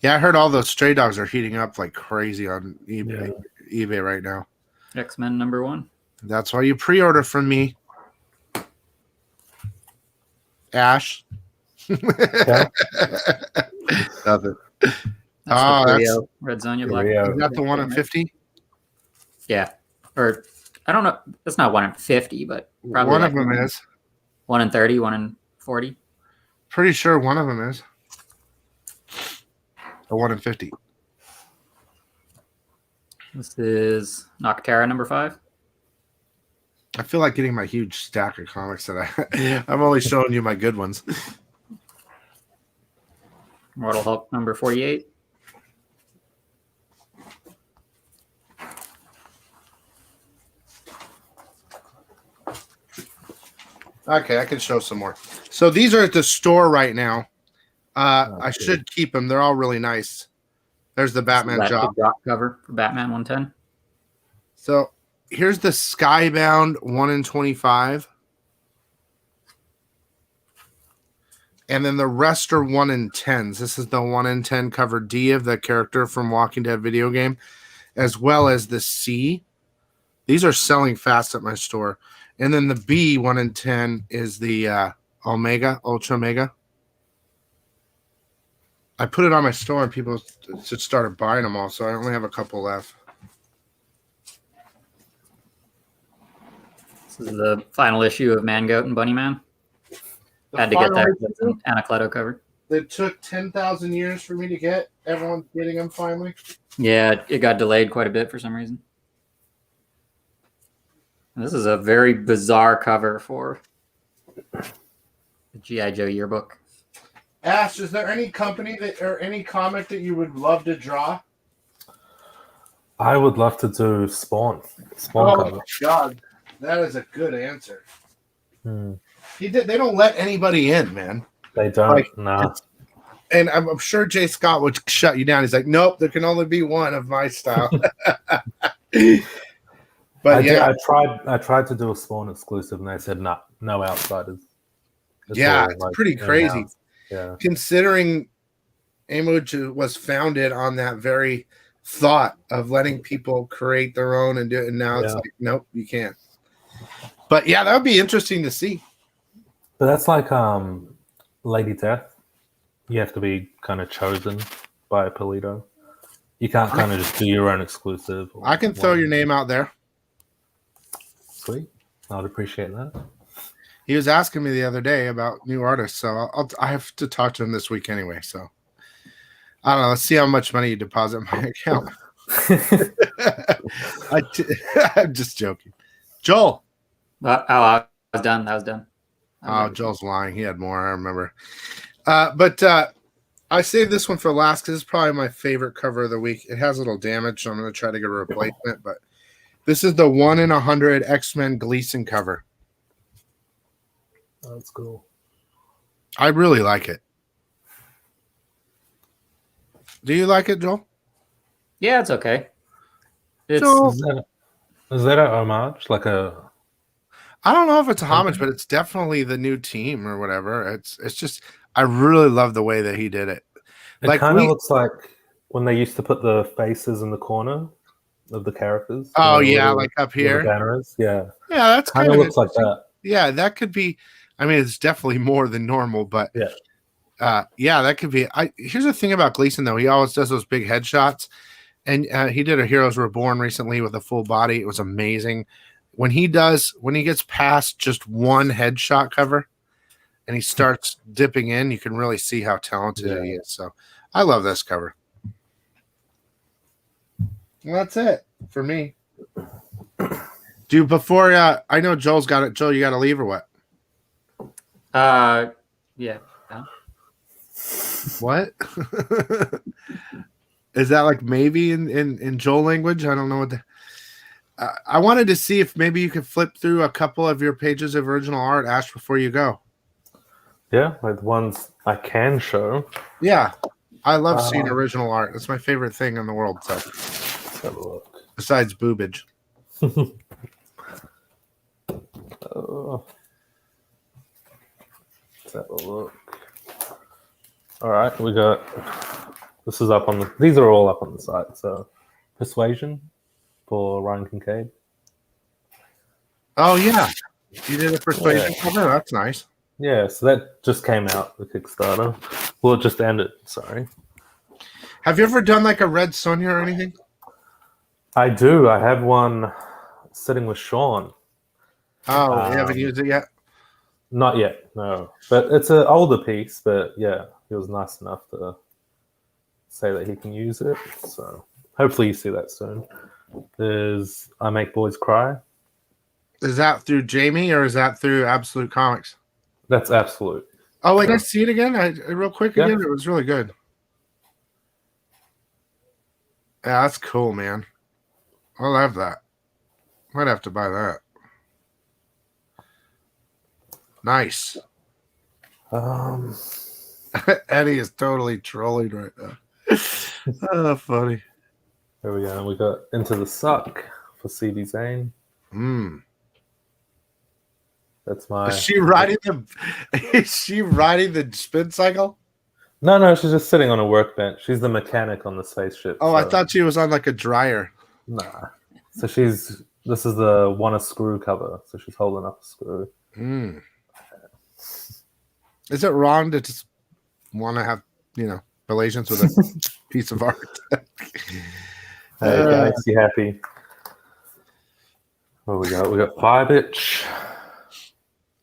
Yeah, I heard all those stray dogs are heating up like crazy on eBay right now. X-Men #1. That's why you pre-order from me, Ash. Yeah. Nothing. That's Oh, the that's- Rio Red Sonja Black. Rio. Is that the 1 in 50? Yeah. Or I don't know. That's not 1 in 50, but probably One like of them is. 1 in 30, 1 in 40. Pretty sure one of them is. The 1 in 50. This is Noctera #5. I feel like getting my huge stack of comics that I'm only showing you my good ones. Mortal Hulk #48. Okay, I can show some more. So these are at the store right now. I should keep them. They're all really nice. There's the Batman That job. big drop cover for Batman 110. So here's the Skybound 1 in 25. And then the rest are 1 in 10s. This is the 1 in 10 cover D of the character from Walking Dead video game, as well as the C. These are selling fast at my store. And then the B 1 in 10 is the Omega, Ultra Omega. I put it on my store and people just started buying them all, so I only have a couple left. This is the final issue of Man Goat and Bunny Man. Had to get that with an Anacleto cover. That took 10,000 years for me to get. Everyone's getting them finally. Yeah, it got delayed quite a bit for some reason. This is a very bizarre cover for the G.I. Joe yearbook. Ash, is there any company that or any comic that you would love to draw? I would love to do Spawn. Spawn cover. God, that is a good answer. Hmm. They don't let anybody in, man. They don't. Like, Nah. And I'm sure Jay Scott would shut you down. He's like, nope, there can only be one of my style. But I tried to do a Spawn exclusive, and they said no outsiders. It's all, it's pretty crazy. in-house. Yeah. Considering Image was founded on that very thought of letting people create their own and do it, and now it's like, nope, you can't. But yeah, that would be interesting to see. But that's like Lady Death. You have to be kind of chosen by Polito. You can't kind of just do your own exclusive. I can throw your name out there. Sweet. I'd appreciate that. He was asking me the other day about new artists, so I have to talk to him this week anyway. So I don't know. Let's see how much money you deposit in my account. I'm just joking. Joel. I was done. That was done. Oh, Joel's lying. He had more. I remember. But I saved this one for last because it's probably my favorite cover of the week. It has a little damage, so I'm going to try to get a replacement. But this is the 1 in 100 X-Men Gleason cover. That's cool. I really like it. Do you like it, Joel? Yeah, it's okay. It's Joel, Is that a homage? Like a? I don't know if it's a homage, but it's definitely the new team or whatever. It's just I really love the way that he did it. It Like kind of looks like when they used to put the faces in the corner of the characters. Oh you know, yeah, where like up where the here. banner is. Yeah, Yeah, that's kind of looks like that. Yeah, that could be. I mean, it's definitely more than normal, but yeah, that could be. Here's the thing about Gleason though; he always does those big headshots, and he did a Heroes Reborn recently with a full body. It was amazing. When he gets past just one headshot cover, and he starts dipping in, you can really see how talented he is. So, I love this cover. Well, that's it for me. Dude, before I know Joel's got it. Joel, you got to leave or what? yeah. What? Is that like maybe in Joel language? I don't know what I wanted to see if maybe you could flip through a couple of your pages of original art, Ash, before you go. Yeah, like the ones I can show. Yeah, I love seeing original art. That's my favorite thing in the world. So, Let's have a look. besides boobage. Oh. Let's have a look. All right, we got. This is up on the. These are all up on the site. So, Persuasion for Ryan Kincaid. Oh yeah, you did a persuasion cover. That's nice. Yeah, so that just came out, the Kickstarter. Well, it just ended, sorry. Have you ever done like a Red Sonja or anything? I do. I have one sitting with Sean. Oh, you haven't used it yet? Not yet, no. But it's an older piece, but yeah, he was nice enough to say that he can use it. So hopefully you see that soon. There's I Make Boys Cry. Is that through Jamie or is that through Absolute Comics? That's Absolute. Oh, wait, let's see it again. Real quick again. Yeah. It was really good. Yeah, that's cool, man. I love that. Might have to buy that. Nice. Eddie is totally trolling right now. Oh, funny. There we go. We got Into the Suck for CD Zane. That's my. Is she riding the spin cycle? No, she's just sitting on a workbench. She's the mechanic on the spaceship. Oh, so. I thought she was on like a dryer. Nah. So this is the Want a Screw cover. So she's holding up a screw. Is it wrong to just want to have, relations with a piece of art? That makes you happy. What we got? We got Fire Bitch.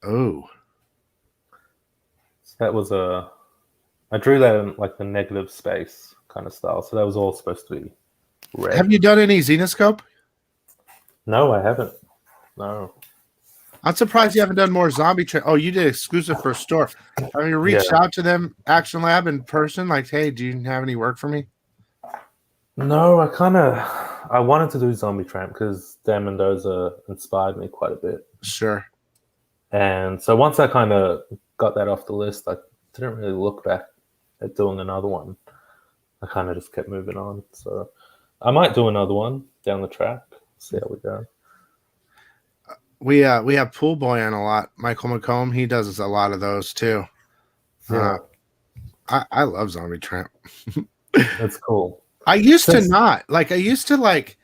Oh. So that was I drew that in like the negative space kind of style. So that was all supposed to be red. Have you done any Xenoscope? No, I haven't. No. I'm surprised you haven't done more zombie. Oh, you did exclusive for a store. Have you reached out to them, Action Lab, in person? Like, hey, do you have any work for me? No, I wanted to do Zombie Tramp because Dan Mendoza inspired me quite a bit. Sure. And so once I kind of got that off the list, I didn't really look back at doing another one. I kind of just kept moving on. So I might do another one down the track. See how we go. We have Pool Boy on a lot. Michael McComb, he does a lot of those too. Yeah. I love Zombie Tramp. That's cool. I used to not. Like, I used to like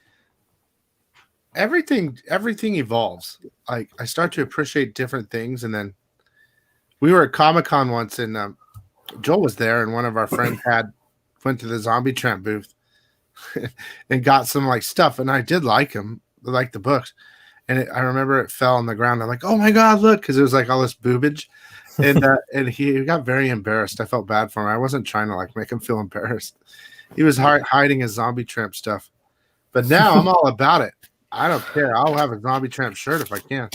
everything evolves. Like, I start to appreciate different things, and then we were at Comic-Con once, and Joel was there, and one of our friends went to the Zombie Tramp booth and got some like stuff, and I did like him, like the books. And I remember it fell on the ground. I'm like, oh my God, look, because it was like all this boobage. And he got very embarrassed. I felt bad for him. I wasn't trying to like make him feel embarrassed. He was hiding his Zombie Tramp stuff. But now I'm all about it. I don't care. I'll have a Zombie Tramp shirt if I can.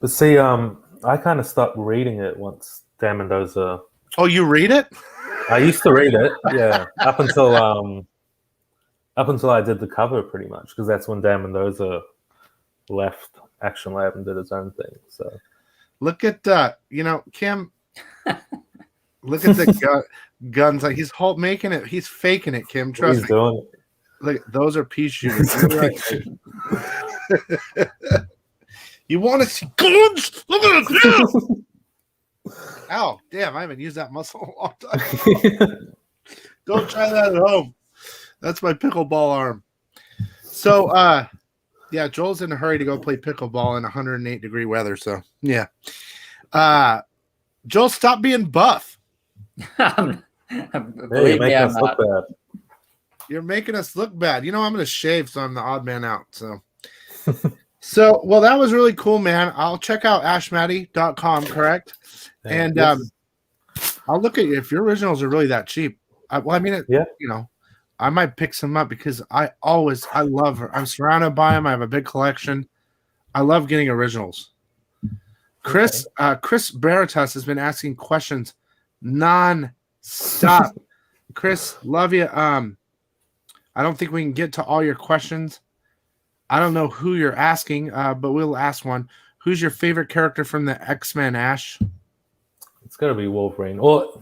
But see, I kind of stopped reading it once Dan Mendoza. Oh, you read it? I used to read it, yeah, up until I did the cover pretty much, because that's when Dan Mendoza left Action Lab and did his own thing. So look at Kim. Look at the guns. Like he's making it. He's faking it, Kim. Trust me. Doing it. Look, those are pea shooters. You want to see guns? Look at it. Ow, damn, I haven't used that muscle in a long time. Don't try that at home. That's my pickleball arm. So, yeah, Joel's in a hurry to go play pickleball in 108-degree weather. So, yeah. Joel, stop being buff. Believe me, I'm not. Bad. You're making us look bad. I'm going to shave, so I'm the odd man out. So, well, that was really cool, man. I'll check out ashmatty.com, correct? And yes. I'll look at you if your originals are really that cheap. I might pick some up because I love her. I'm surrounded by them. I have a big collection. I love getting originals. Chris Baratas has been asking questions non-stop. Chris, love you. I don't think we can get to all your questions. I don't know who you're asking, but we'll ask one. Who's your favorite character from the X-Men, Ash? It's got to be Wolverine or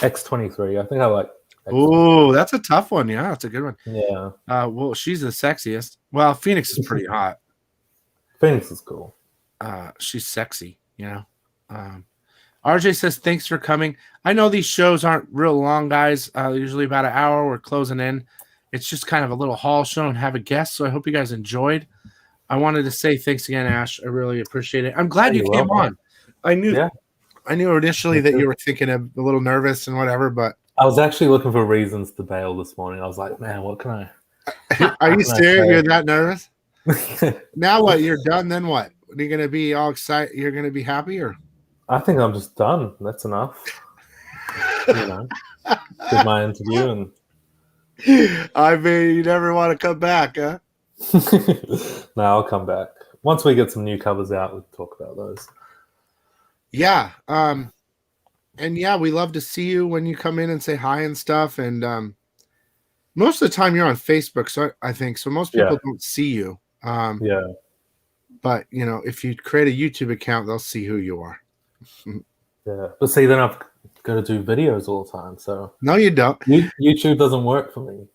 X-23. I think I like. Oh, that's a tough one. Yeah, that's a good one. Yeah. Well, she's the sexiest. Well, Phoenix is pretty hot. Phoenix is cool. She's sexy, you know. RJ says, thanks for coming. I know these shows aren't real long, guys. Usually about an hour. We're closing in. It's just kind of a little haul show and have a guest. So I hope you guys enjoyed. I wanted to say thanks again, Ash. I really appreciate it. I'm glad you came on. I knew initially that you were thinking of a little nervous and whatever, but I was actually looking for reasons to bail this morning. I was like, man, what can I? Are you serious? You're that nervous? Now what? You're done. Then what? Are you going to be all excited? You're going to be happy, or? I think I'm just done. That's enough. Did my interview and. I mean, you never want to come back, huh? No, I'll come back once we get some new covers out. We'll talk about those. Yeah. And yeah, we love to see you when you come in and say hi and stuff. And most of the time you're on Facebook, so I think so. Most people don't see you. But if you create a YouTube account, they'll see who you are. Yeah, but see, then I've got to do videos all the time. So no, you don't. YouTube doesn't work for me.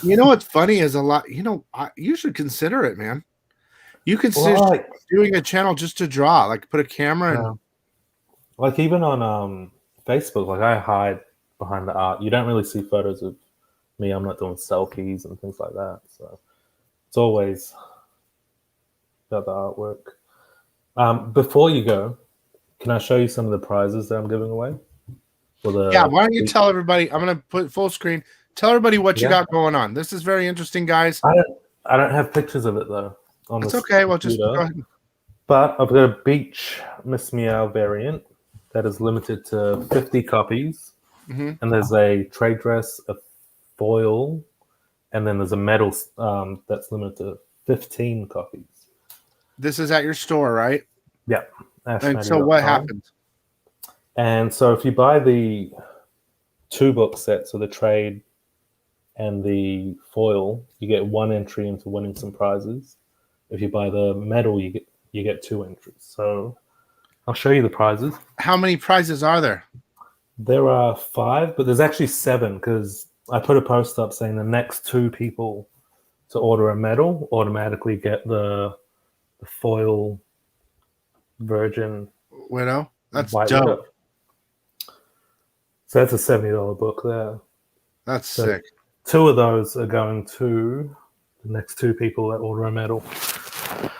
You know what's funny is a lot. You should consider it, man. You consider doing a channel just to draw, like put a camera and. Like even on Facebook, like I hide behind the art. You don't really see photos of me. I'm not doing selfies and things like that. So it's always about the artwork. Before you go, can I show you some of the prizes that I'm giving away? Why don't you tell everybody? I'm going to put full screen. Tell everybody what you got going on. This is very interesting, guys. I don't have pictures of it though. It's okay. Well, just go ahead. But I've got a beach Miss Meow variant that is limited to 50 copies. Mm-hmm. And there's a trade dress, a foil, and then there's a medal that's limited to 15 copies. This is at your store, right? Yeah. And so what happens? And so if you buy the 2 book sets, so the trade and the foil, you get 1 entry into winning some prizes. If you buy the medal, you get 2 entries. So I'll show you the prizes. How many prizes are there? There are 5, but there's actually 7 because I put a post up saying the next 2 people to order a medal automatically get the foil Virgin Widow. That's White dope. Widow. So that's a $70 book there. That's sick. 2 of those are going to the next 2 people that order a medal.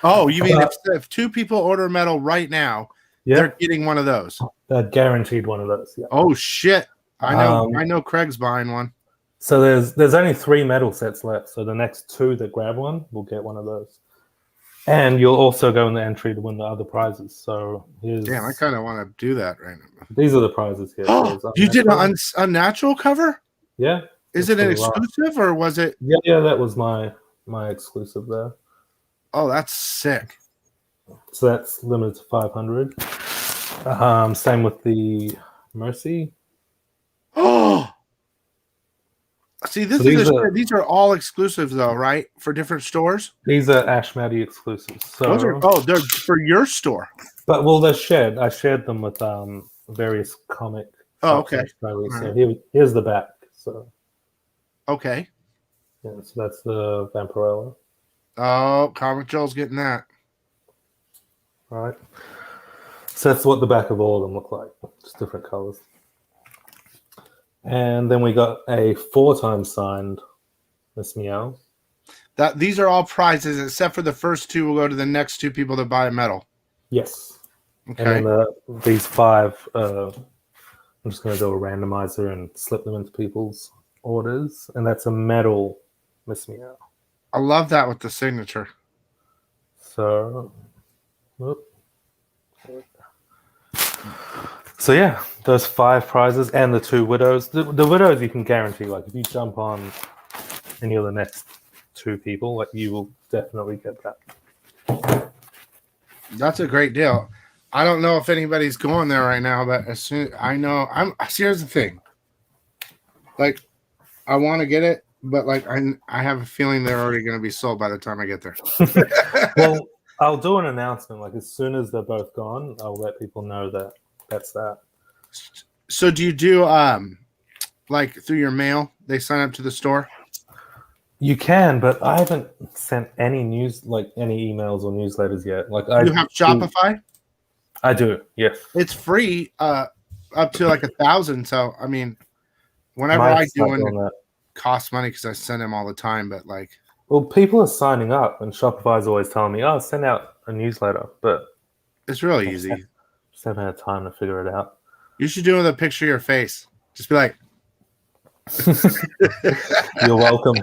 Oh, you mean if 2 people order a medal right now, they're getting one of those? They're guaranteed one of those. Yeah. Oh shit! I know Craig's buying one. So there's only 3 medal sets left. So the next 2 that grab one will get one of those, and you'll also go in the entry to win the other prizes. So damn, I kind of want to do that right now. These are the prizes here. You did an unnatural cover? Yeah. Is it an exclusive or was it? Yeah, that was my exclusive there. Oh, that's sick. So that's limited to 500. Same with the Mercy. Oh, see, these are all exclusives though, right? For different stores. These are Ash Maddie exclusives. So they're for your store. But they're shared. I shared them with various comic. Oh, okay. So here's the back. So okay. Yeah, so that's the Vampirella. Oh, Comic Joel's getting that. All right. So that's what the back of all of them look like. Just different colors. And then we got a 4-time signed Miss Meow. These are all prizes, except for the first 2 will go to the next 2 people that buy a medal. Yes. Okay. And then these 5, I'm just going to do a randomizer and slip them into people's orders. And that's a medal Miss Meow. I love that with the signature. So, yeah, those 5 prizes and the 2 widows. The widows you can guarantee, like if you jump on any of the next 2 people, like you will definitely get that. That's a great deal. I don't know if anybody's going there right now, but as soon I know, here's the thing. Like, I want to get it, but like I have a feeling they're already going to be sold by the time I get there. Well, I'll do an announcement. Like as soon as they're both gone, I'll let people know that that's that. So do you do like through your mail? They sign up to the store. You can, but I haven't sent any any emails or newsletters yet. You have Shopify. I do. Yes. It's free, up to like 1,000. So I mean, whenever Might I do start one, doing it that. costs money because I send them all the time. But like, Well, people are signing up, and Shopify's always telling me, "Oh, send out a newsletter," but it's really I easy. just haven't had time to figure it out. You should do it with a picture of your face. Just be like, You're welcome.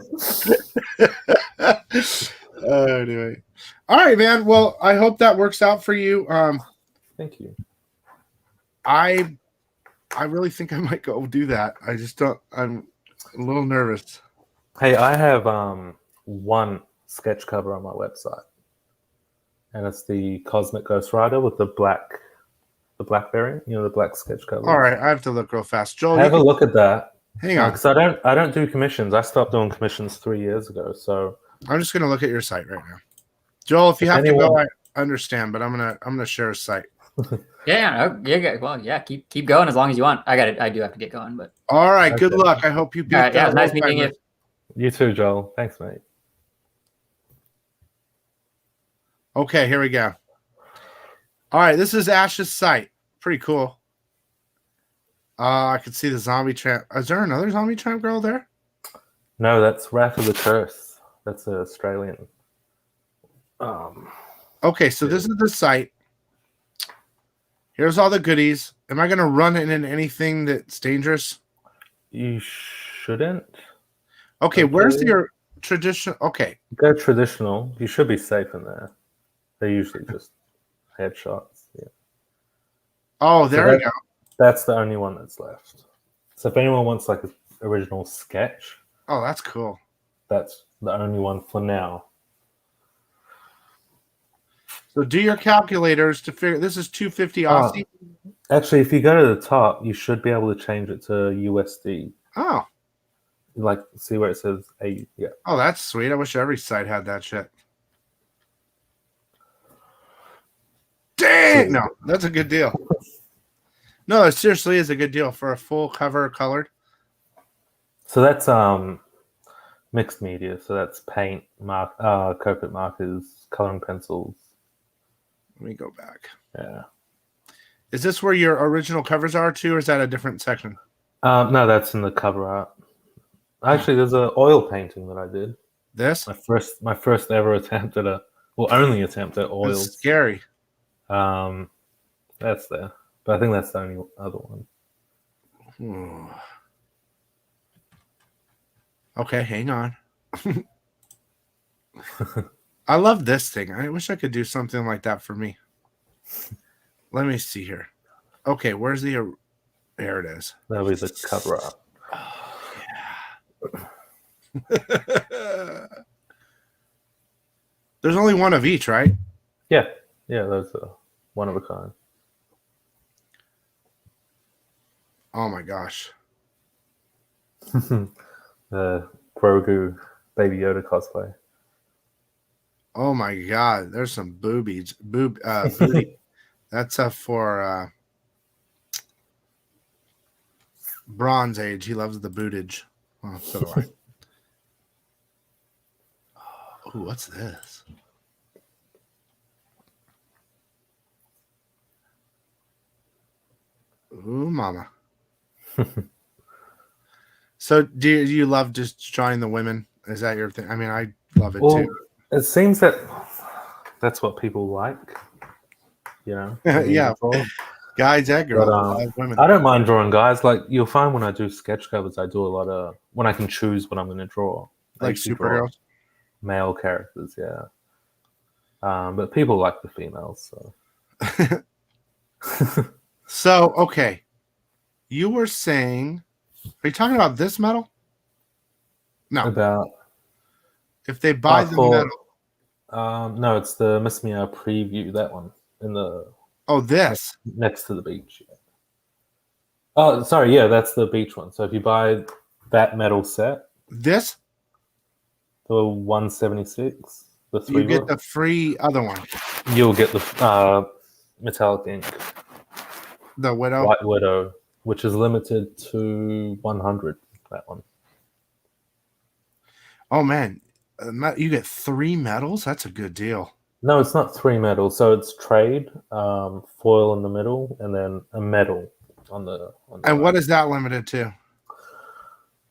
anyway. All right, man. Well, I hope that works out for you. Thank you. I really think I might go do that. I just don't. I'm a little nervous. Hey, I have one sketch cover on my website, and it's the Cosmic Ghost Rider with the black variant. You know, the black sketch cover. All right, I have to look real fast. Joel, Have a look at that. hang on. Because I don't do commissions. I stopped doing commissions 3 years ago. So I'm just gonna look at your site right now. Joel, if you have to go, I understand, but I'm gonna share a site. Yeah. Well, yeah. Keep going as long as you want. I do have to get going, but All right, good Okay. luck. I hope you beat all right. Yeah, that it's nice roll meeting you. timer. You too, Joel. Thanks, mate. Okay, here we go. All right, this is Ash's site. Pretty cool. I can see the zombie tramp. Is there another zombie tramp girl there? No, that's Wrath of the Curse. That's an Australian. Okay, so this is the site. Here's all the goodies. Am I going to run it in anything that's dangerous? You shouldn't. Okay, where's your tradition? Okay. Go traditional. You should be safe in there. They're usually just headshots. Yeah. Oh, there we go. That's the only one that's left. So if anyone wants like an original sketch, Oh, that's cool. that's the only one for now. So do your calculators to figure. This is 250 Aussie. Actually, if you go to the top, you should be able to change it to USD. Oh, Like, see where it says A. Yeah. oh, that's sweet. I wish every site had that shit. Dang! No, that's a good deal. No, it seriously is a good deal for a full cover colored. So that's mixed media. So that's paint, Copic markers, coloring pencils. Let me go back. Yeah. Is this where your original covers are too, or is that a different section? No, that's in the cover art. Actually, there's an oil painting that I did. This? My first ever attempt at only attempt at That's oils. scary. That's there, but I think that's the only other one. Okay, hang on. I love this thing. I wish I could do something like that for me. Let me see here. Okay, where's the... There it is. That'll be the cover art. There's only one of each, right? Yeah, those are one of a kind. Oh my gosh. The Grogu Baby Yoda cosplay. Oh my god, there's some boobies. Booty. That's for Bronze Age. He loves the bootage. Well, so do I. Ooh, what's this? Ooh, mama. So do you love just drawing the women? Is that your thing? I mean, I love it too. It seems that that's what people like. You know? Yeah. Guys and girls. But, women. I don't mind drawing guys. Like, you'll find when I do sketch covers, I do a lot of when I can choose what I'm going to draw. Like usually draw superheroes? male characters, yeah. But people like the females, so. So, okay. You were saying, are you talking about this medal? No. About If they buy the medal. no, it's the Miss Meow preview, that one in the this. next to the beach. Yeah. Oh, sorry, yeah, that's the beach one. So if you buy that metal set, This, the 176, the you 3 get the free other one. you'll get the metallic ink, The Widow. White Widow. which is limited to 100. That one. Oh man, you get 3 medals. That's a good deal. No, it's not 3 medals. So it's trade, foil in the middle, and then a medal on the And what right. is that limited to?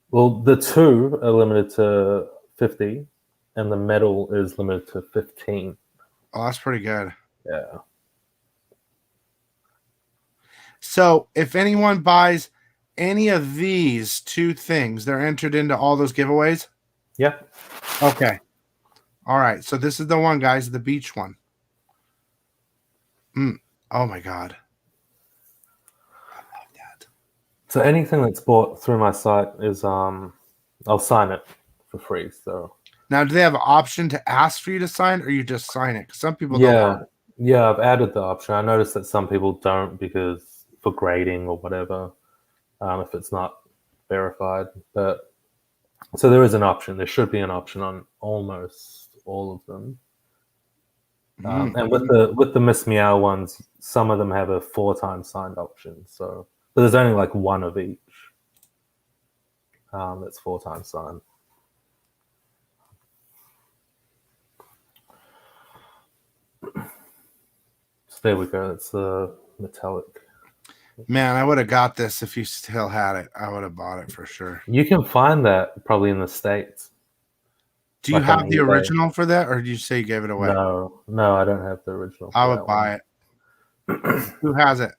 Well, the 2 are limited to 50, and the medal is limited to 15. Oh, that's pretty good. Yeah. So if anyone buys any of these 2 things, they're entered into all those giveaways? Yeah. Okay. All right. So this is the one, guys, the beach one. Oh my God. I love that. So anything that's bought through my site is I'll sign it for free. So Now, do they have an option to ask for you to sign, or you just sign it? Because some people don't. yeah, I've added the option. I noticed that some people don't because for grading or whatever, if it's not verified. But so there is an option. There should be an option on almost all of them. And with the Miss Meow ones, some of them have a 4 times signed option. So, but there's only like one of each. That's 4 times signed. So there we go. It's the metallic. Man, I would have got this if you still had it. I would have bought it for sure. You can find that probably in the States. Do you Like on have the eBay. original for that, or did you say you gave it away? No, I don't have the original. I would buy it. Who has it?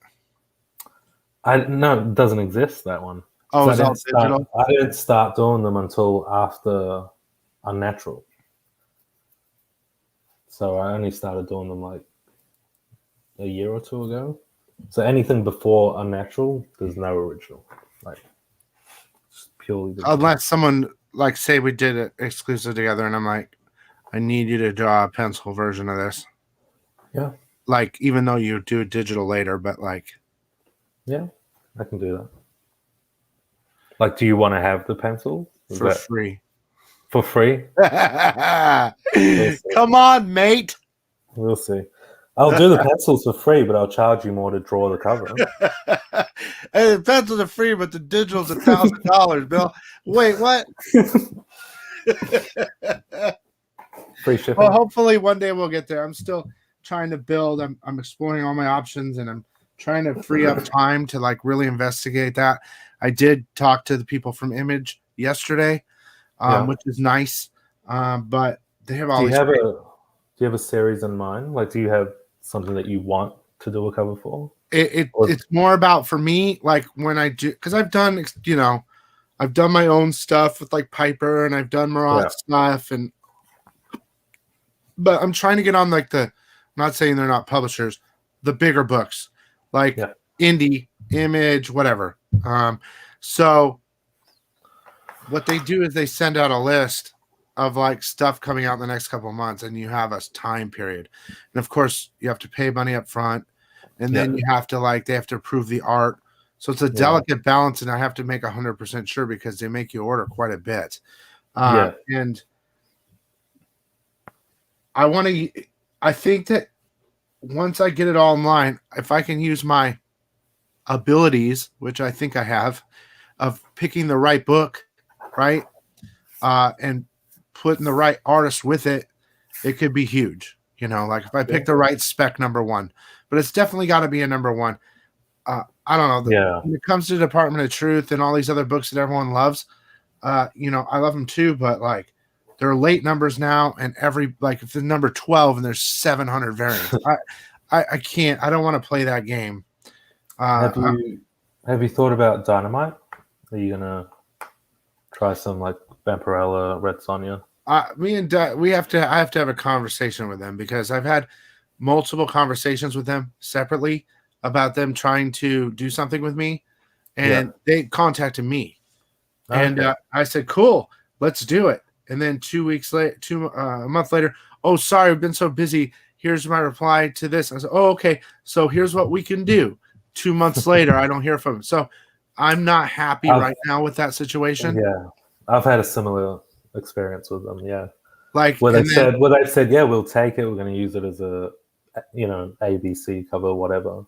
No, it doesn't exist, that one. Oh, So it's all digital? I didn't start doing them until after Unnatural. So I only started doing them like a year or 2 ago. So anything before Unnatural, there's no original. Like, just purely digital. Unless someone, like, say we did it exclusive together, and I'm like, I need you to draw a pencil version of this. Yeah. Like, even though you do digital later, but like. Yeah, I can do that. Like, do you want to have the pencil? For free. For free? Come on, mate. We'll see. I'll do the pencils for free, but I'll charge you more to draw the cover. Hey, the pencils are free, but the digital's $1,000, Bill. Wait, what? Free shipping. Well, hopefully one day we'll get there. I'm still trying to build. I'm exploring all my options, and I'm trying to free up time to like really investigate that. I did talk to the people from Image yesterday, which is nice. But they have all. Do you have a series in mind? Like, do you have something that you want to do a cover for? It's more about, for me, like when I do, because I've done, I've done my own stuff with like Piper, and I've done Marat stuff, but I'm trying to get on like I'm not saying they're not publishers, the bigger books, like Indie, Image, whatever. So what they do is they send out a list of like stuff coming out in the next couple of months, and you have a time period, and of course you have to pay money up front, and then you have to they have to approve the art. So it's a delicate balance, and I have to make 100% sure because they make you order quite a bit. And I think that once I get it all online, if I can use my abilities, which I think I have, of picking the right book, right, and putting the right artist with it, it could be huge. Like if I pick the right spec #1, but it's definitely got to be a #1. I don't know. When it comes to Department of Truth and all these other books that everyone loves, I love them too, but like they're late numbers now, and if it's number 12 and there's 700 variants, I can't. I don't want to play that game. Have you thought about Dynamite? Are you gonna try some like Vampirella, Red Sonja? Me and I have to have a conversation with them, because I've had multiple conversations with them separately about them trying to do something with me, and they contacted me, and I said, "Cool, let's do it." And then 2 weeks later, a month later, "Oh, sorry, I've been so busy. Here's my reply to this." I said, "Oh, okay. So here's what we can do." 2 months later, I don't hear from him. So I'm not happy right now with that situation. Yeah, I've had a similar experience with them. Yeah, like where they said, "Yeah, we'll take it. We're going to use it as a ABC cover, whatever,"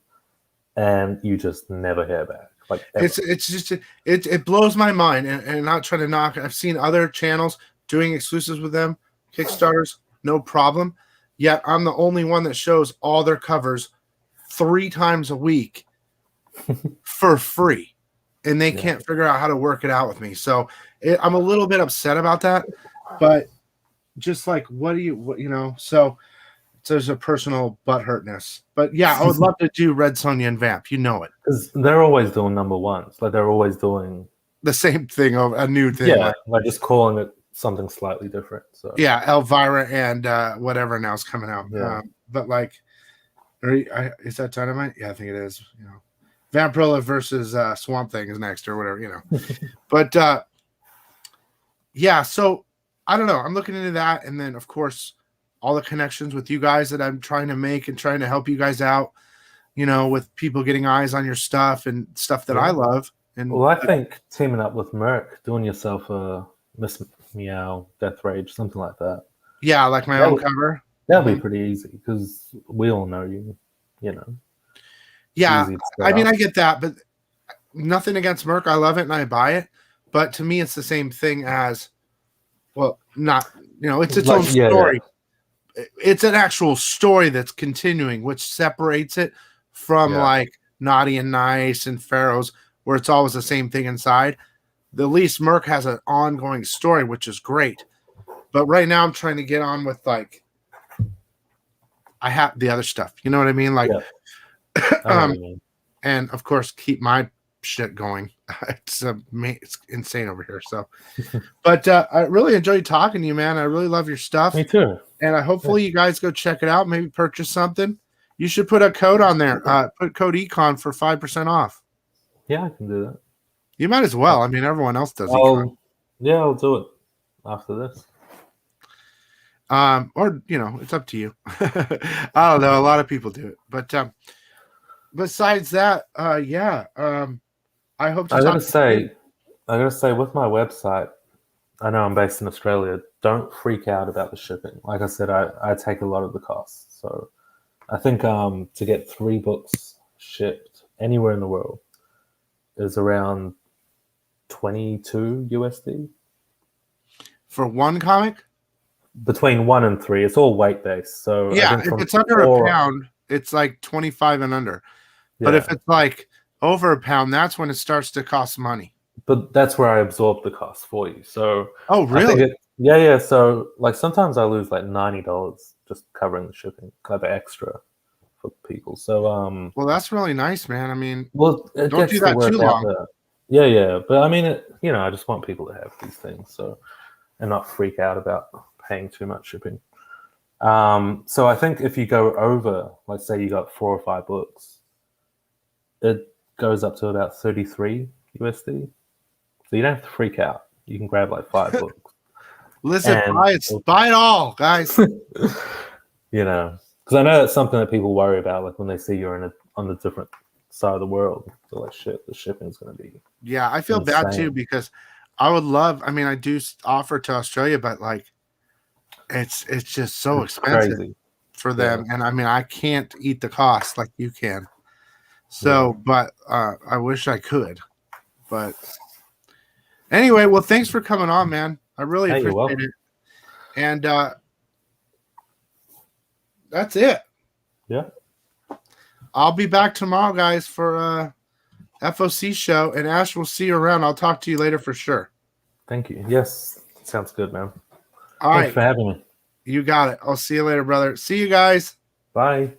and you just never hear back. Like ever. It's just it blows my mind, and not trying to knock. I've seen other channels doing exclusives with them, Kickstarters, no problem. Yet I'm the only one that shows all their covers 3 times a week for free, and they can't figure out how to work it out with me. So I'm a little bit upset about that, but just like, what you know? So there's a personal butthurtness. But yeah, I would love to do Red Sonja and Vamp. You know it. Because they're always doing number ones. Like they're always doing The same thing, over a new thing. Yeah, like just calling it something slightly different. So yeah, Elvira and whatever now is coming out. Yeah. But like, is that Dynamite? Yeah, I think it is. You know, Vampirilla versus Swamp Thing is next, or whatever. You know, but yeah. So I don't know. I'm looking into that, and then of course all the connections with you guys that I'm trying to make and trying to help you guys out. You know, with people getting eyes on your stuff and stuff that I love. And well, I think teaming up with Merc, doing yourself a Miss Meow, Death Rage, something like that. Yeah, like my own cover. That'll be pretty easy because we all know you. You know. Yeah, I mean, I get that, but nothing against Merc. I love it and I buy it. But to me, it's the same thing as, well, not, you know, it's its own story. Yeah. It's an actual story that's continuing, which separates it from like Naughty and Nice and Pharaohs, where it's always the same thing inside. The least Merc has an ongoing story, which is great. But right now I'm trying to get on with like, I have the other stuff. You know what I mean? Like, and of course keep my shit going. It's insane over here. So, but I really enjoyed talking to you, man. I really love your stuff. Me too. And hopefully you guys go check it out. Maybe purchase something. You should put a code on there. Put code Econ for 5% off. Yeah, I can do that. You might as well. I mean, everyone else does. Yeah, I'll do it after this. Or you know, it's up to you. I don't know. A lot of people do it, but besides that, I hope to. I gotta say, with my website, I know I'm based in Australia. Don't freak out about the shipping. Like I said, I take a lot of the costs. So I think to get 3 books shipped anywhere in the world is around 22 USD for one comic. Between 1 and 3, it's all weight based. So yeah, if it's under a pound, it's like 25 and under. But if it's like over a pound, that's when it starts to cost money. But that's where I absorb the cost for you. So oh, really? Yeah. So like sometimes I lose like $90 just covering the shipping, kind of extra for people. So well, that's really nice, man. I mean, well, don't do that too long. Yeah. But I mean, I just want people to have these things, so and not freak out about paying too much shipping. So I think if you go over, let's say you got 4 or 5 books, it goes up to about 33 USD. So you don't have to freak out. You can grab like 5 books. Listen, buy it all, guys. You know, because I know that's something that people worry about, like when they see you're on the different side of the world. They're like, shit, the shipping's going to be. Yeah, I feel bad too because I would love. I mean, I do offer to Australia, but like, it's just so expensive for them, and I mean, I can't eat the cost like you can. So, but I wish I could. But anyway, well, thanks for coming on, man. I really appreciate it. And that's it. Yeah. I'll be back tomorrow, guys, for FOC show, and Ash will see you around. I'll talk to you later for sure. Thank you. Yes, sounds good, man. All right. Thanks for having me. You got it. I'll see you later, brother. See you guys. Bye.